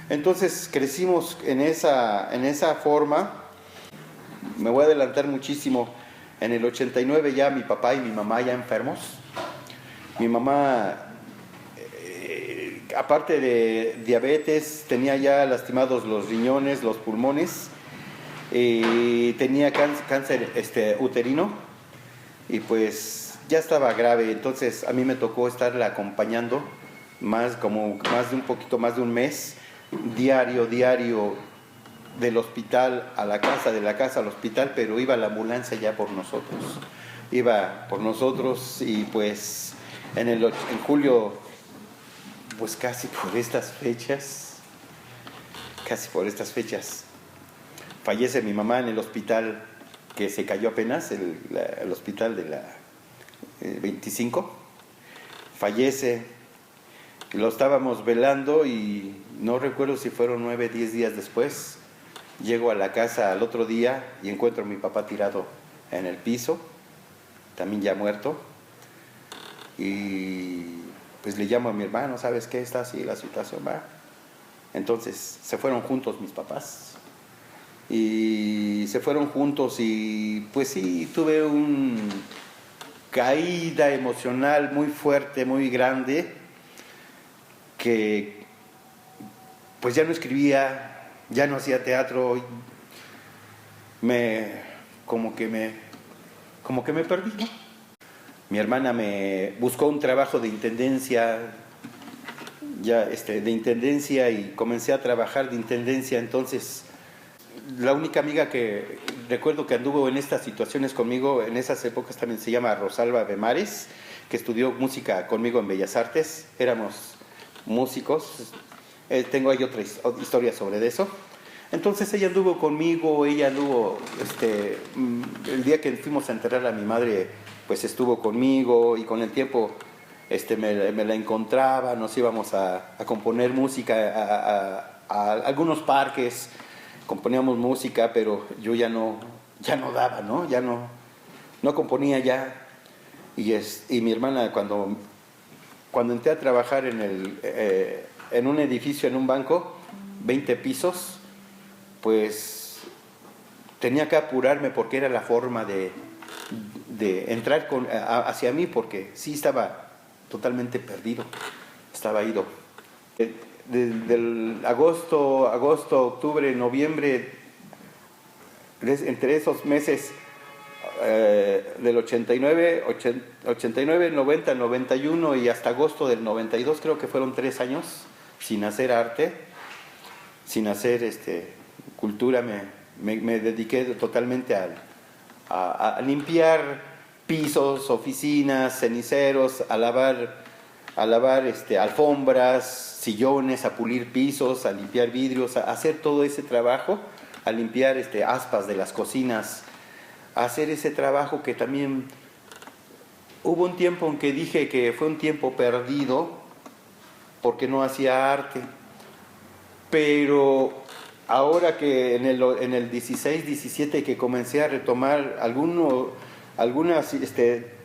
Entonces crecimos en esa forma. Me voy a adelantar muchísimo. En el 89 ya mi papá y mi mamá ya enfermos. Mi mamá, aparte de diabetes, tenía ya lastimados los riñones, los pulmones, tenía cáncer uterino, y pues ya estaba grave. Entonces a mí me tocó estarla acompañando más de un mes, diario, del hospital a la casa, de la casa al hospital, pero iba la ambulancia ya por nosotros. Y pues en julio, pues casi por estas fechas, fallece mi mamá en el hospital que se cayó apenas, el hospital de la 25, fallece. Lo estábamos velando y no recuerdo si fueron 9, 10 días después. Llego a la casa al otro día y encuentro a mi papá tirado en el piso, también ya muerto. Y pues le llamo a mi hermano, ¿sabes qué? Está así la situación, va. Entonces se fueron juntos mis papás. Y se fueron juntos y pues sí, tuve una caída emocional muy fuerte, muy grande, que pues ya no escribía, ya no hacía teatro, como que me perdí, ¿no? Mi hermana me buscó un trabajo de intendencia, y comencé a trabajar de intendencia. Entonces, la única amiga que recuerdo que anduvo en estas situaciones conmigo en esas épocas también se llama Rosalba Bemares, que estudió música conmigo en Bellas Artes. Éramos músicos. Tengo ahí otra historia sobre eso. Entonces ella anduvo conmigo, el día que fuimos a enterrar a mi madre, pues estuvo conmigo, y con el tiempo me la encontraba, nos íbamos a componer música a algunos parques, componíamos música, pero yo ya no daba, ¿no? Ya no componía ya. Y mi hermana, cuando entré a trabajar en un edificio, en un banco, 20 pisos, pues tenía que apurarme porque era la forma de de entrar hacia mí, porque sí estaba totalmente perdido, estaba ido. Del agosto, octubre, noviembre, entre esos meses del 89, 90, 91 y hasta agosto del 92, creo que fueron 3 años sin hacer arte, sin hacer cultura. Me dediqué totalmente a limpiar pisos, oficinas, ceniceros, a lavar alfombras, sillones, a pulir pisos, a limpiar vidrios, a hacer todo ese trabajo, a limpiar aspas de las cocinas, a hacer ese trabajo que también hubo un tiempo en que dije que fue un tiempo perdido porque no hacía arte, pero ahora que en el 16, 17 que comencé a retomar algunos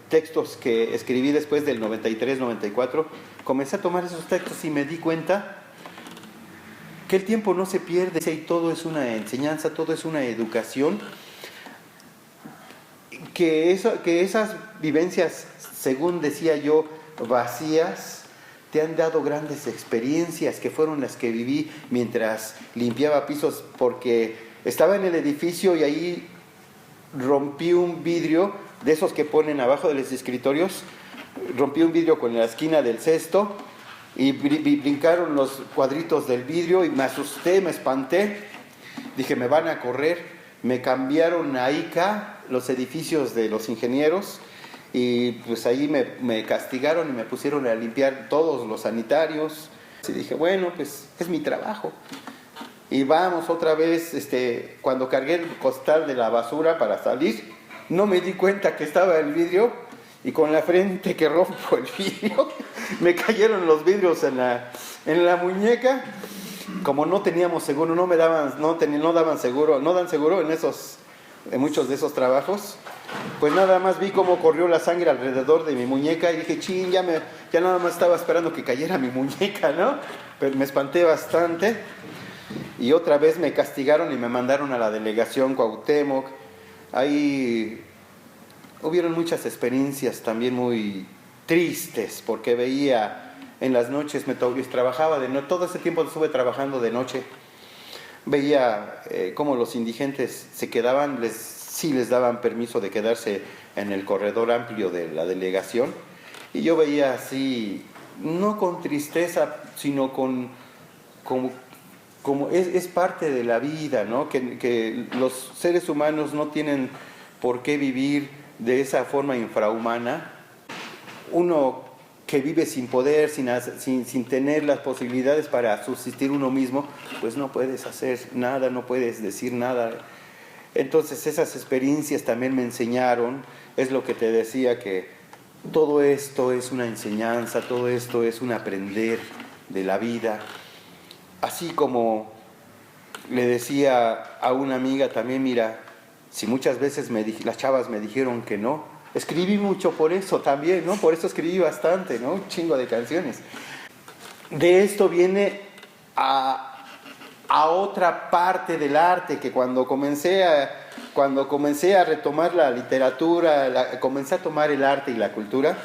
textos que escribí después del 93, 94, comencé a tomar esos textos y me di cuenta que el tiempo no se pierde y todo es una enseñanza, todo es una educación, que esas vivencias, según decía yo, vacías, te han dado grandes experiencias, que fueron las que viví mientras limpiaba pisos, porque estaba en el edificio y ahí rompí un vidrio de esos que ponen abajo de los escritorios, rompí un vidrio con la esquina del cesto y brincaron los cuadritos del vidrio y me asusté, me espanté, dije me van a correr, me cambiaron a ICA, los edificios de los ingenieros, y pues ahí me castigaron y me pusieron a limpiar todos los sanitarios. Y dije, bueno, pues es mi trabajo. Y vamos otra vez, cuando cargué el costal de la basura para salir, no me di cuenta que estaba el vidrio, y con la frente que rompo el vidrio, me cayeron los vidrios en la muñeca. Como no teníamos seguro, no dan seguro en muchos de esos trabajos, pues nada más vi cómo corrió la sangre alrededor de mi muñeca y dije, chin, ya nada más estaba esperando que cayera mi muñeca, ¿no? Pero me espanté bastante y otra vez me castigaron y me mandaron a la delegación Cuauhtémoc. Ahí hubieron muchas experiencias también muy tristes, porque veía en las noches, trabajaba todo ese tiempo estuve trabajando de noche, veía cómo los indigentes se quedaban, sí les daban permiso de quedarse en el corredor amplio de la delegación, y yo veía así, no con tristeza, sino como es parte de la vida, ¿no? Que los seres humanos no tienen por qué vivir de esa forma infrahumana. Uno que vive sin poder, sin tener las posibilidades para subsistir uno mismo, pues no puedes hacer nada, no puedes decir nada. Entonces esas experiencias también me enseñaron, es lo que te decía, que todo esto es una enseñanza, todo esto es un aprender de la vida. Así como le decía a una amiga también, mira, si muchas veces las chavas me dijeron que no, escribí mucho por eso también, ¿no? Por eso escribí bastante, ¿no? Un chingo de canciones. De esto viene a otra parte del arte, que cuando comencé a retomar la literatura, comencé a tomar el arte y la cultura,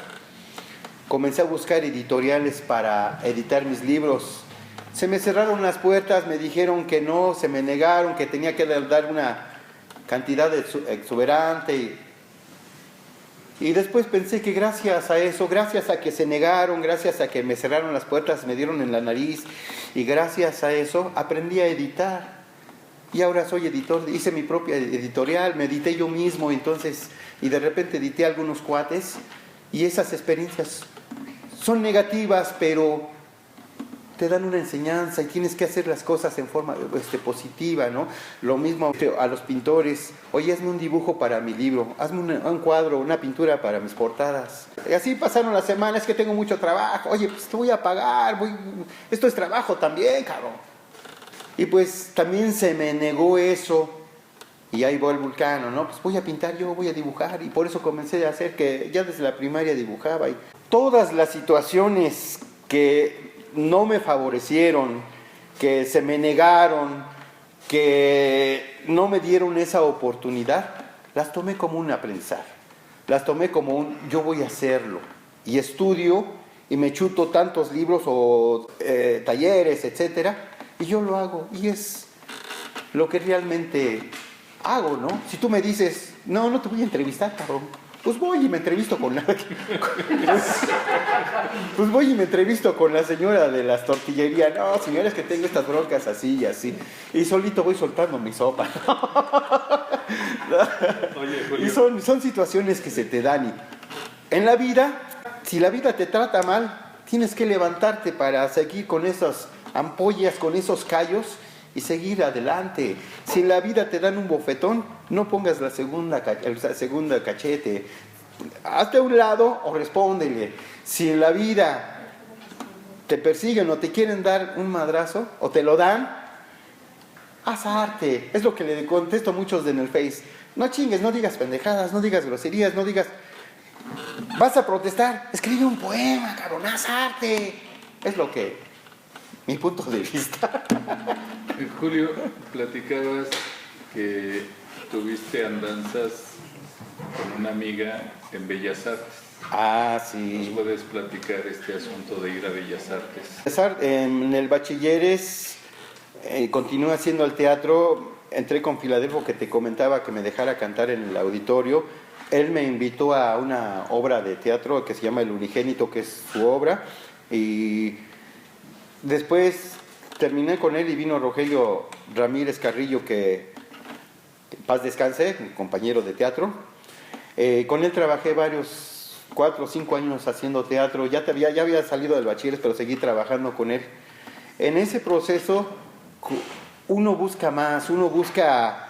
comencé a buscar editoriales para editar mis libros. Se me cerraron las puertas, me dijeron que no, se me negaron, que tenía que dar una cantidad exuberante. Y después pensé que gracias a eso, gracias a que se negaron, gracias a que me cerraron las puertas, me dieron en la nariz, y gracias a eso aprendí a editar. Y ahora soy editor, hice mi propia editorial, me edité yo mismo, entonces, y de repente edité a algunos cuates, y esas experiencias son negativas, pero te dan una enseñanza y tienes que hacer las cosas en forma positiva, ¿no? Lo mismo a los pintores, oye, hazme un dibujo para mi libro, hazme un cuadro, una pintura para mis portadas. Y así pasaron las semanas, que tengo mucho trabajo, oye, pues te voy a pagar, esto es trabajo también, cabrón. Y pues también se me negó eso, y ahí voy al Vulcano, ¿no? Pues voy a pintar yo, voy a dibujar, y por eso comencé a hacer, que ya desde la primaria dibujaba, y todas las situaciones que no me favorecieron, que se me negaron, que no me dieron esa oportunidad, las tomé como un aprendizaje. las tomé como yo voy a hacerlo. Y estudio y me chuto tantos libros o talleres, etcétera, y yo lo hago. Y es lo que realmente hago, ¿no? Si tú me dices, no te voy a entrevistar, cabrón, pues voy y me entrevisto con la... pues voy y me entrevisto con la señora de las tortillerías. No, señora, es que tengo estas broncas así y así. Y solito voy soltando mi sopa.
Oye, Julio.
Y son situaciones que se te dan. Y en la vida, si la vida te trata mal, tienes que levantarte para seguir con esas ampollas, con esos callos y seguir adelante. Si en la vida te dan un bofetón, no pongas el segundo cachete. Hazte a un lado o respóndele. Si en la vida te persiguen o te quieren dar un madrazo o te lo dan, haz arte. Es lo que le contesto a muchos en el Face. No chingues, no digas pendejadas, no digas groserías, no digas... Vas a protestar, escribe un poema, cabrón, haz arte. Es lo que... mi punto de vista.
Julio, platicabas que tuviste andanzas con una amiga en Bellas Artes.
Ah,
¿Nos
sí.
puedes platicar este asunto de ir a Bellas Artes?
En el bachilleres continué haciendo el teatro. Entré con Filadelfo, que te comentaba que me dejara cantar en el auditorio. Él me invitó a una obra de teatro que se llama El Unigénito, que es su obra. Y después terminé con él y vino Rogelio Ramírez Carrillo, que paz descanse, mi compañero de teatro. Con él trabajé 4 o 5 años haciendo teatro. Ya había salido del bachilleres, pero seguí trabajando con él. En ese proceso uno busca más, uno busca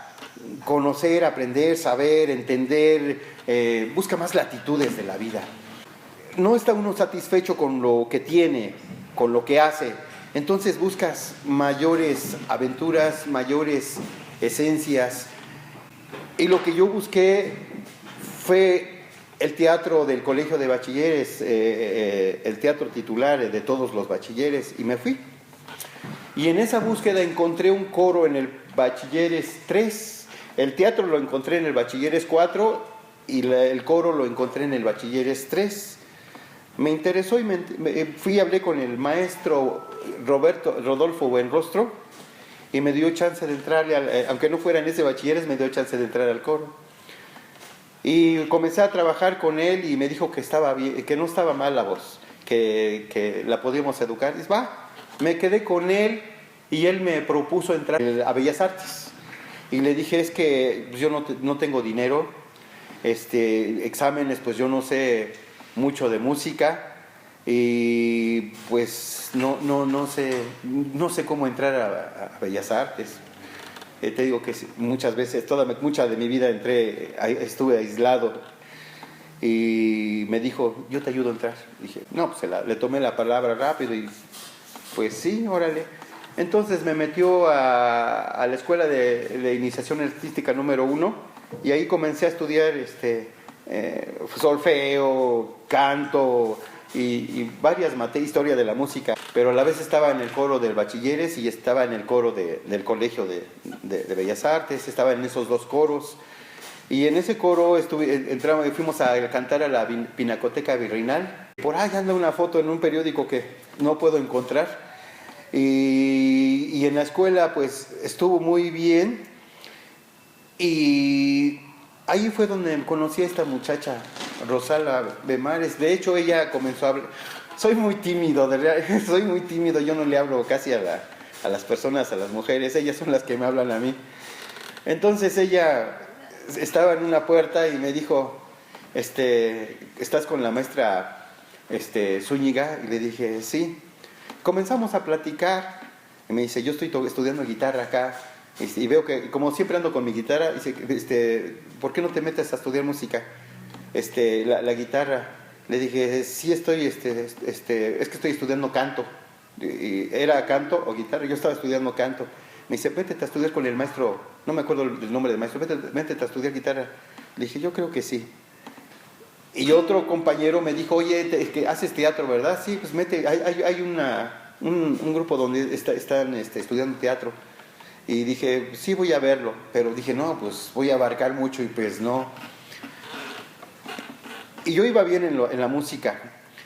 conocer, aprender, saber, entender, busca más latitudes de la vida. No está uno satisfecho con lo que tiene, con lo que hace. Entonces buscas mayores aventuras, mayores esencias. Y lo que yo busqué fue el teatro del colegio de bachilleres, el teatro titular de todos los bachilleres, y me fui. Y en esa búsqueda encontré un coro en el bachilleres 3, el teatro lo encontré en el bachilleres 4 y el coro lo encontré en el bachilleres 3. Me interesó y fui y hablé con el maestro Rodolfo Buenrostro y me dio chance de entrarle, aunque no fuera en ese bachilleres, me dio chance de entrar al coro. Y comencé a trabajar con él y me dijo que estaba bien, que no estaba mal la voz, que la podíamos educar. Dice, va. Me quedé con él y él me propuso entrar a Bellas Artes. Y le dije, es que yo no tengo dinero, exámenes, pues yo no sé mucho de música y pues no sé cómo entrar a Bellas Artes. Te digo que muchas veces, mucha de mi vida estuve aislado. Y me dijo, yo te ayudo a entrar. Dije, no, pues le tomé la palabra rápido y pues sí, órale. Entonces me metió a la escuela de iniciación artística número 1 y ahí comencé a estudiar solfeo, canto y varias materias, historia de la música, pero a la vez estaba en el coro del bachilleres y estaba en el coro del colegio de Bellas Artes, estaba en esos dos coros. Y en ese coro fuimos a cantar a la Pinacoteca Virreinal. Por ahí anda una foto en un periódico que no puedo encontrar. Y en la escuela pues estuvo muy bien. Y ahí fue donde conocí a esta muchacha, Rosala Bemares. De hecho ella comenzó a hablar. Soy muy tímido, yo no le hablo casi a las personas, a las mujeres. Ellas son las que me hablan a mí. Entonces ella estaba en una puerta y me dijo, ¿estás con la maestra Zúñiga? Y le dije, sí. Comenzamos a platicar y me dice, yo estoy estudiando guitarra acá y veo que, como siempre ando con mi guitarra, dice, ¿por qué no te metes a estudiar música? La guitarra. Le dije, sí estoy, es que estoy estudiando canto. Y era canto o guitarra, yo estaba estudiando canto. Me dice, vete a estudiar con el maestro, no me acuerdo el nombre del maestro, vete a estudiar guitarra. Le dije, yo creo que sí. Y otro compañero me dijo, oye, que haces teatro, ¿verdad? Sí, pues hay un grupo donde están estudiando teatro. Y dije, sí, voy a verlo. Pero dije, no, pues voy a abarcar mucho y pues no. Y yo iba bien en la música.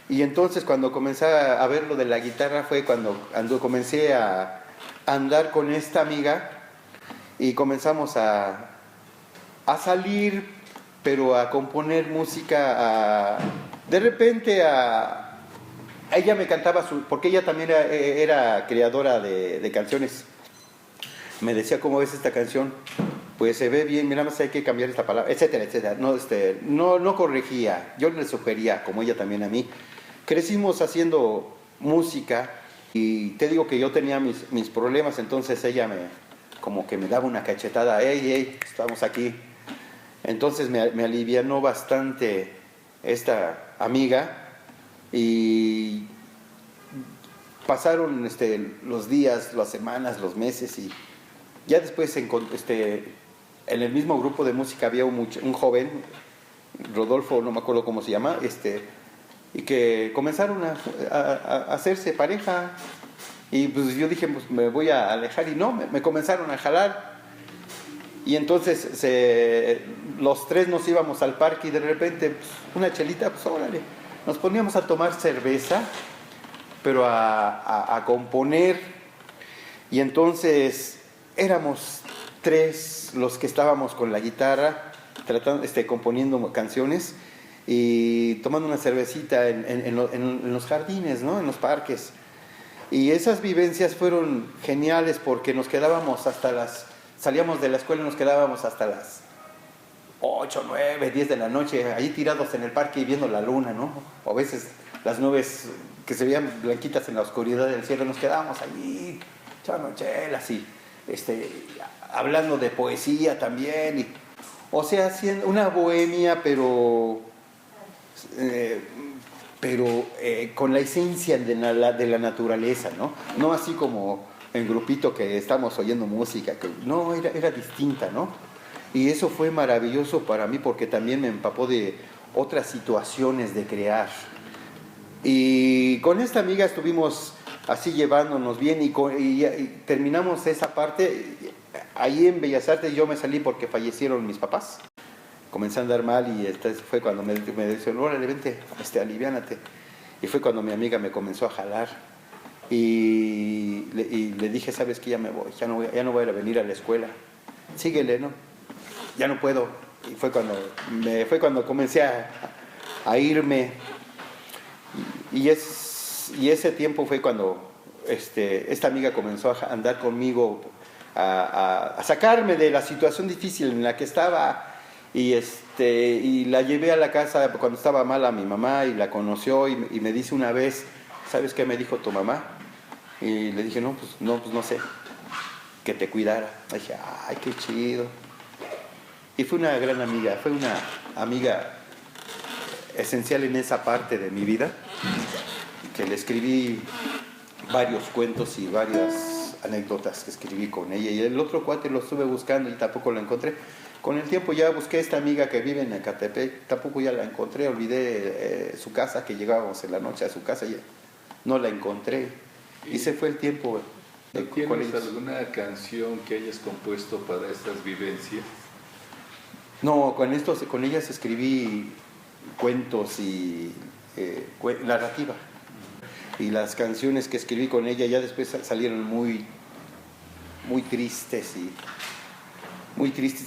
Y entonces cuando comencé a ver lo de la guitarra fue cuando comencé a andar con esta amiga y comenzamos a salir, pero a componer música, de repente ella me cantaba, porque ella también era creadora de canciones. Me decía, ¿cómo ves esta canción? Pues se ve bien, mira, más hay que cambiar esta palabra, etcétera, etcétera. No corregía, yo le sugería, como ella también a mí. Crecimos haciendo música y te digo que yo tenía mis problemas, entonces ella como que me daba una cachetada, hey, estamos aquí. Entonces me alivianó bastante esta amiga y pasaron los días, las semanas, los meses y ya después en el mismo grupo de música había un joven, Rodolfo, no me acuerdo cómo se llama, y que comenzaron a hacerse pareja y pues yo dije, pues me voy a alejar y no, me comenzaron a jalar. Y entonces los tres nos íbamos al parque y de repente, pues, una chelita, pues órale. Nos poníamos a tomar cerveza, pero a componer. Y entonces éramos tres los que estábamos con la guitarra, componiendo canciones y tomando una cervecita en los jardines, ¿no? En los parques. Y esas vivencias fueron geniales porque nos quedábamos salíamos de la escuela y nos quedábamos hasta las 8, 9, 10 de la noche, ahí tirados en el parque y viendo la luna, ¿no? O a veces las nubes que se veían blanquitas en la oscuridad del cielo, nos quedábamos allí, echando chelas y hablando de poesía también. O sea, haciendo una bohemia, pero con la esencia de la naturaleza, ¿no? No así como en grupito que estamos oyendo música, que no, era distinta, ¿no? Y eso fue maravilloso para mí porque también me empapó de otras situaciones de crear. Y con esta amiga estuvimos así llevándonos bien y terminamos esa parte. Ahí en Bellas Artes yo me salí porque fallecieron mis papás. Comencé a andar mal y fue cuando me dijeron, órale, vente, aliviánate. Y fue cuando mi amiga me comenzó a jalar. Y le dije, ¿sabes qué? Ya me voy, ya no voy a venir a la escuela. Síguele, ¿no? Ya no puedo. Y fue cuando comencé a irme. Y ese tiempo fue cuando esta amiga comenzó a andar conmigo, a sacarme de la situación difícil en la que estaba. Y la llevé a la casa cuando estaba mala mi mamá y la conoció y me dice una vez, ¿sabes qué me dijo tu mamá? Y le dije, no sé, que te cuidara. Le dije, ay, qué chido. Y fue una gran amiga, fue una amiga esencial en esa parte de mi vida, que le escribí varios cuentos y varias anécdotas que escribí con ella. Y el otro cuate lo estuve buscando y tampoco lo encontré. Con el tiempo ya busqué a esta amiga que vive en Ecatepec, tampoco ya la encontré, olvidé su casa, que llegábamos en la noche a su casa y no la encontré. Y se fue el tiempo.
¿Tienes alguna canción que hayas compuesto para estas vivencias?
No, con ellas escribí cuentos y narrativa. Y las canciones que escribí con ella ya después salieron muy tristes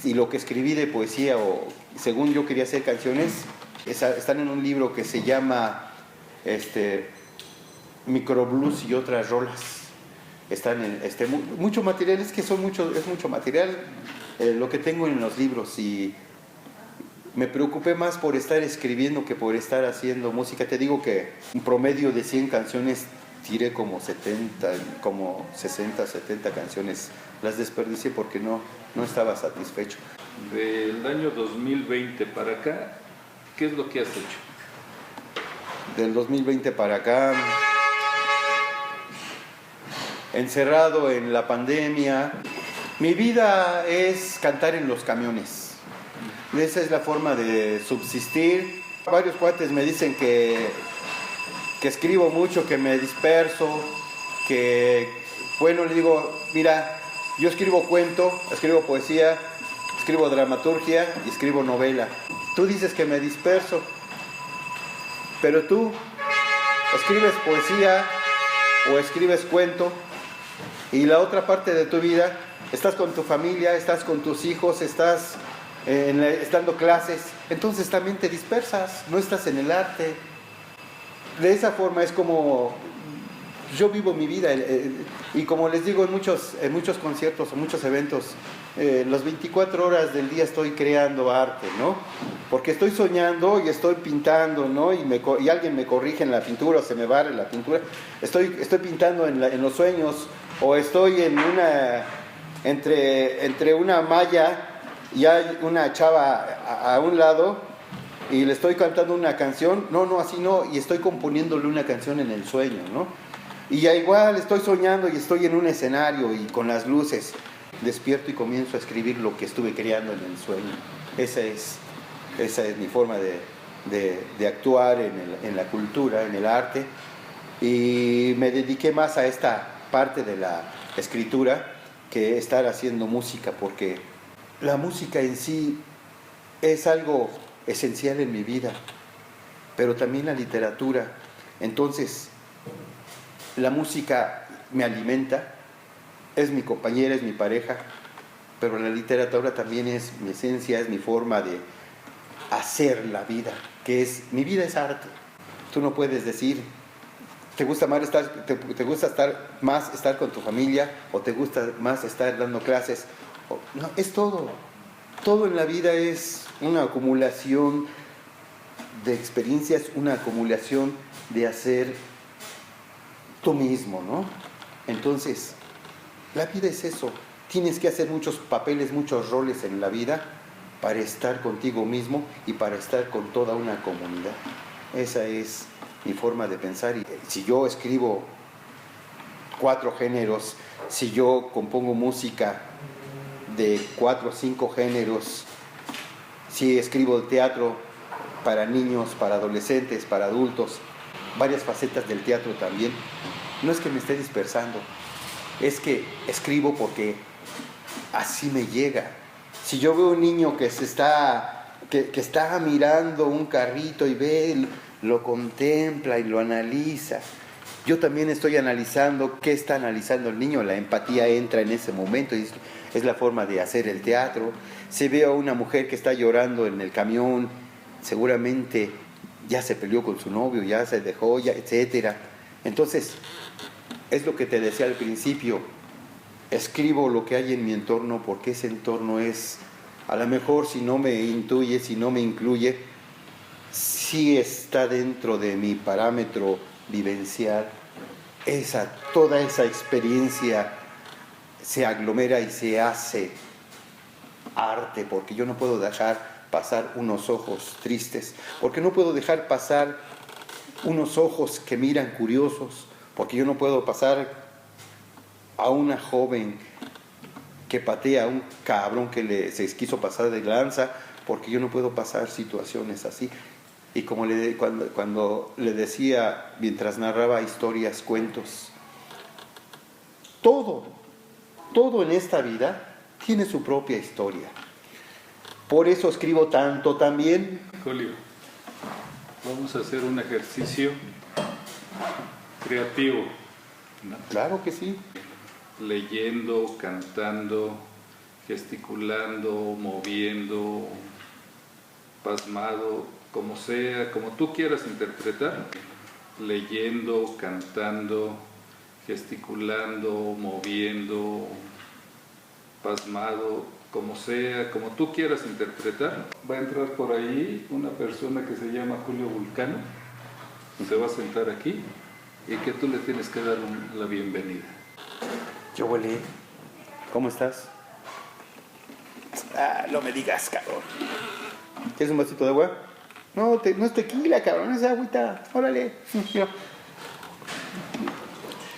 y lo que escribí de poesía, o según yo quería hacer canciones, están en un libro que se llama Microblues y otras rolas. Están en mucho material, es mucho material lo que tengo en los libros, y me preocupé más por estar escribiendo que por estar haciendo música. Te digo que un promedio de 100 canciones tiré como 60, 70 canciones. Las desperdicié porque no estaba satisfecho.
Del año 2020 para acá, ¿qué es lo que has hecho?
Del 2020 para acá, encerrado en la pandemia, mi vida es cantar en los camiones. Esa es la forma de subsistir. Varios cuates me dicen que escribo mucho, que me disperso, bueno, le digo, mira, yo escribo cuento, escribo poesía, escribo dramaturgia y escribo novela. Tú dices que me disperso. Pero tú escribes poesía o escribes cuento y la otra parte de tu vida estás con tu familia, estás con tus hijos, estás dando clases, entonces también te dispersas, no estás en el arte. De esa forma es como yo vivo mi vida y como les digo en muchos conciertos o muchos eventos, las 24 horas del día estoy creando arte, ¿no? Porque estoy soñando y estoy pintando, ¿no? Y alguien me corrige en la pintura o se me barre la pintura. Estoy pintando en los sueños o estoy entre una malla y hay una chava a un lado y le estoy cantando una canción. No, así no. Y estoy componiéndole una canción en el sueño, ¿no? Y ya igual estoy soñando y estoy en un escenario y con las luces. Despierto y comienzo a escribir lo que estuve creando en el sueño. Esa es mi forma de actuar en la cultura, en el arte. Y me dediqué más a esta parte de la escritura que estar haciendo música, porque la música en sí es algo esencial en mi vida, pero también la literatura. Entonces, la música me alimenta, es mi compañera, es mi pareja, pero la literatura también es mi esencia, es mi forma de hacer la vida, mi vida es arte. Tú no puedes decir, ¿te gusta más estar con tu familia o te gusta más estar dando clases? No, es todo. Todo en la vida es una acumulación de experiencias, una acumulación de hacer tú mismo, ¿no? Entonces, la vida es eso. Tienes que hacer muchos papeles, muchos roles en la vida para estar contigo mismo y para estar con toda una comunidad. Esa es mi forma de pensar. Y si yo escribo 4 géneros, si yo compongo música de 4 o 5 géneros, si escribo teatro para niños, para adolescentes, para adultos, varias facetas del teatro también, no es que me esté dispersando, es que escribo porque así me llega. Si yo veo un niño que está mirando un carrito y lo contempla y lo analiza, yo también estoy analizando qué está analizando el niño. La empatía entra en ese momento y es la forma de hacer el teatro. Si veo a una mujer que está llorando en el camión, seguramente ya se peleó con su novio, ya se dejó, etc. Entonces, es lo que te decía al principio, escribo lo que hay en mi entorno porque ese entorno es, a lo mejor si no me intuye, si no me incluye, sí está dentro de mi parámetro vivencial. Toda esa experiencia se aglomera y se hace arte, porque yo no puedo dejar pasar unos ojos tristes, porque no puedo dejar pasar unos ojos que miran curiosos, porque yo no puedo pasar a una joven que patea a un cabrón que se quiso pasar de lanza, porque yo no puedo pasar situaciones así. Y como cuando le decía, mientras narraba historias, cuentos, todo en esta vida tiene su propia historia. Por eso escribo tanto también.
Julio, vamos a hacer un ejercicio creativo, ¿no?
Claro que sí.
Leyendo, cantando, gesticulando, moviendo, pasmado, como sea, como tú quieras interpretar. Leyendo, cantando, gesticulando, moviendo, pasmado, como sea, como tú quieras interpretar. Va a entrar por ahí una persona que se llama Julio Vulcano, se va a sentar aquí y que tú le tienes que dar la bienvenida.
Yo huele. ¿Cómo estás? No me digas, cabrón. ¿Quieres un vasito de agua? No es tequila, cabrón, es agüita. Órale. Mira.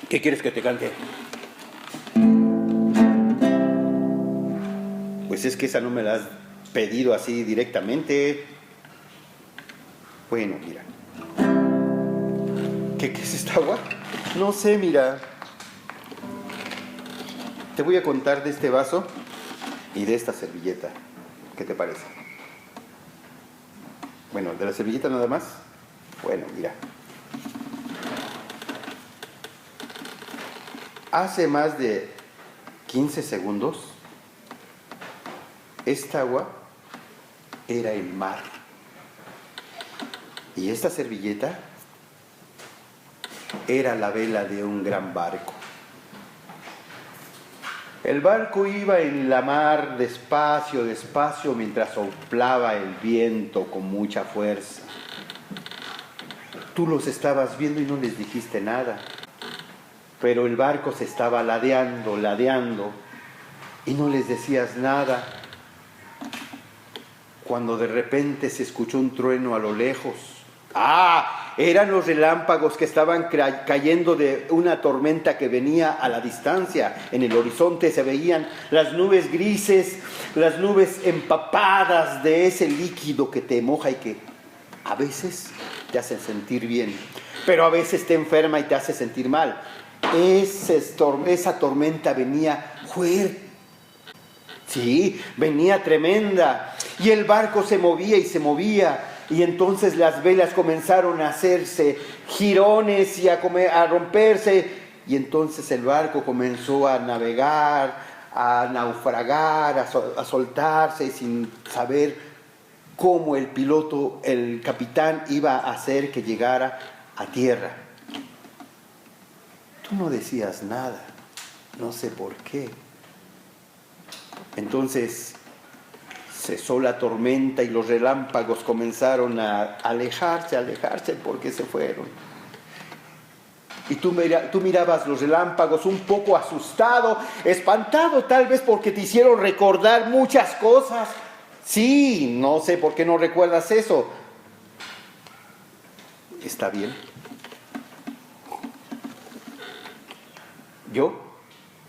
¿Qué quieres que te cante? Pues es que esa no me la has pedido así directamente. Bueno, mira. ¿Qué es esta agua? No sé, mira. Te voy a contar de este vaso y de esta servilleta. ¿Qué te parece? Bueno, de la servilleta nada más. Bueno, mira. Hace más de 15 segundos, esta agua era el mar. Y esta servilleta era la vela de un gran barco. El barco iba en la mar despacio, despacio, mientras soplaba el viento con mucha fuerza. Tú los estabas viendo y no les dijiste nada. Pero el barco se estaba ladeando, ladeando, y no les decías nada. Cuando de repente se escuchó un trueno a lo lejos. ¡Ah! Eran los relámpagos que estaban cayendo de una tormenta que venía a la distancia. En el horizonte se veían las nubes grises, las nubes empapadas de ese líquido que te moja y que a veces te hace sentir bien, pero a veces te enferma y te hace sentir mal. Esa tormenta venía fuerte. Sí, venía tremenda. Y el barco se movía y se movía. Y entonces las velas comenzaron a hacerse jirones y a romperse. Y entonces el barco comenzó a navegar, a naufragar, a soltarse sin saber cómo el piloto, el capitán, iba a hacer que llegara a tierra. Tú no decías nada, no sé por qué. Entonces cesó la tormenta y los relámpagos comenzaron a alejarse porque se fueron. Y tú mirabas los relámpagos un poco asustado, espantado tal vez porque te hicieron recordar muchas cosas. Sí, no sé por qué no recuerdas eso. Está bien. Yo,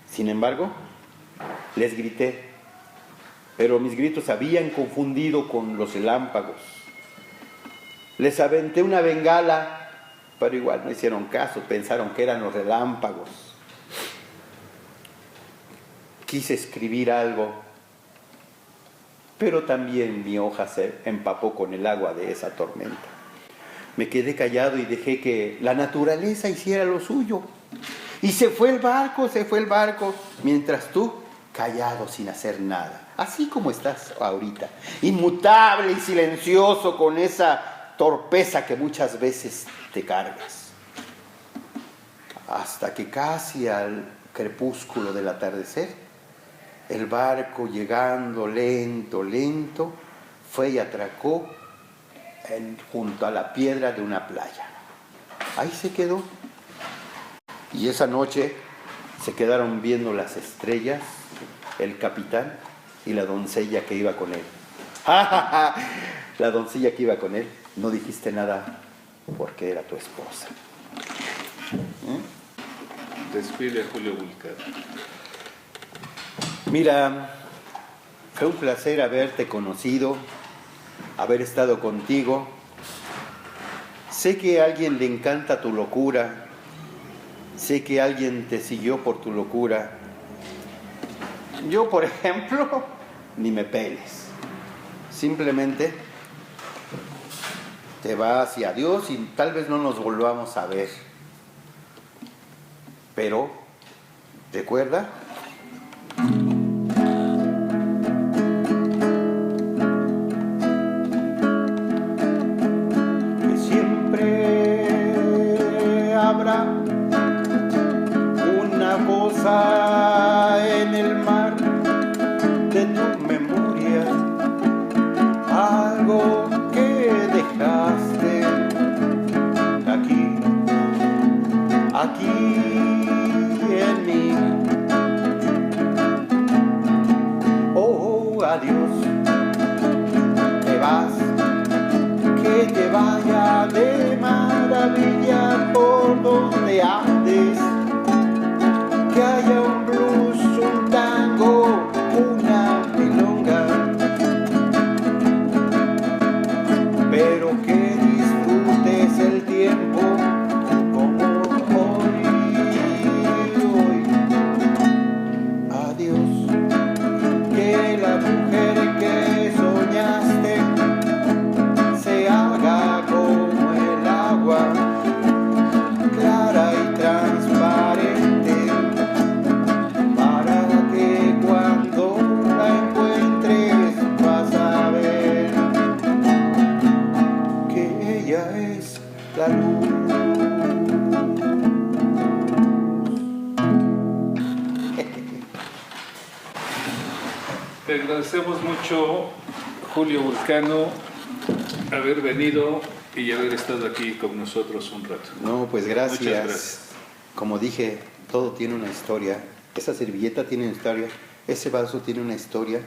sin embargo, les grité, pero mis gritos habían confundido con los relámpagos. Les aventé una bengala, pero igual no hicieron caso, pensaron que eran los relámpagos. Quise escribir algo, pero también mi hoja se empapó con el agua de esa tormenta. Me quedé callado y dejé que la naturaleza hiciera lo suyo. Y se fue el barco, mientras tú, callado sin hacer nada. Así como estás ahorita, inmutable y silencioso con esa torpeza que muchas veces te cargas. Hasta que casi al crepúsculo del atardecer, el barco llegando lento, lento, fue y atracó junto a la piedra de una playa. Ahí se quedó. Y esa noche se quedaron viendo las estrellas, el capitán y la doncella que iba con él. La doncella que iba con él, no dijiste nada porque era tu esposa.
Despide a Julio Vulcano.
Mira, fue un placer haberte conocido, haber estado contigo. Sé que a alguien le encanta tu locura. Sé que alguien te siguió por tu locura. Yo, por ejemplo, ni me peles. Simplemente te vas y adiós y tal vez no nos volvamos a ver. Pero, recuerda, que siempre habrá una cosa en el mar de tu memoria, algo que dejaste aquí en mí. Oh, adiós, te vas, que te vaya de maravilla por donde andes. Que haya un blues, un tango, una milonga, pero que disfrutes el tiempo como hoy. Adiós, que la mujer que soñaste se haga como el agua. la luz.
Te agradecemos mucho, Julio Vulcano, haber venido y haber estado aquí con nosotros un rato.
No, pues gracias.
Muchas gracias.
Como dije, todo tiene una historia. Esa servilleta tiene una historia, ese vaso tiene una historia,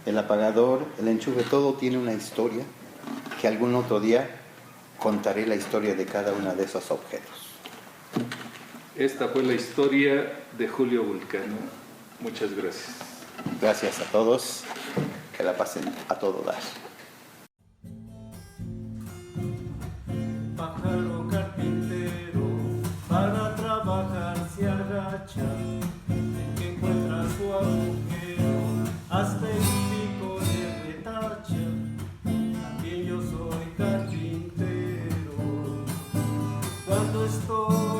el apagador, el enchufe, todo tiene una historia que algún otro día contaré la historia de cada uno de esos objetos.
Esta fue la historia de Julio Vulcano. Muchas gracias.
Gracias a todos, que la pasen a todo dar.
Pájaro carpintero, para trabajar se agacha, el que encuentra su agujero, hasta el pico le retacha. También yo soy carpintero, cuando estoy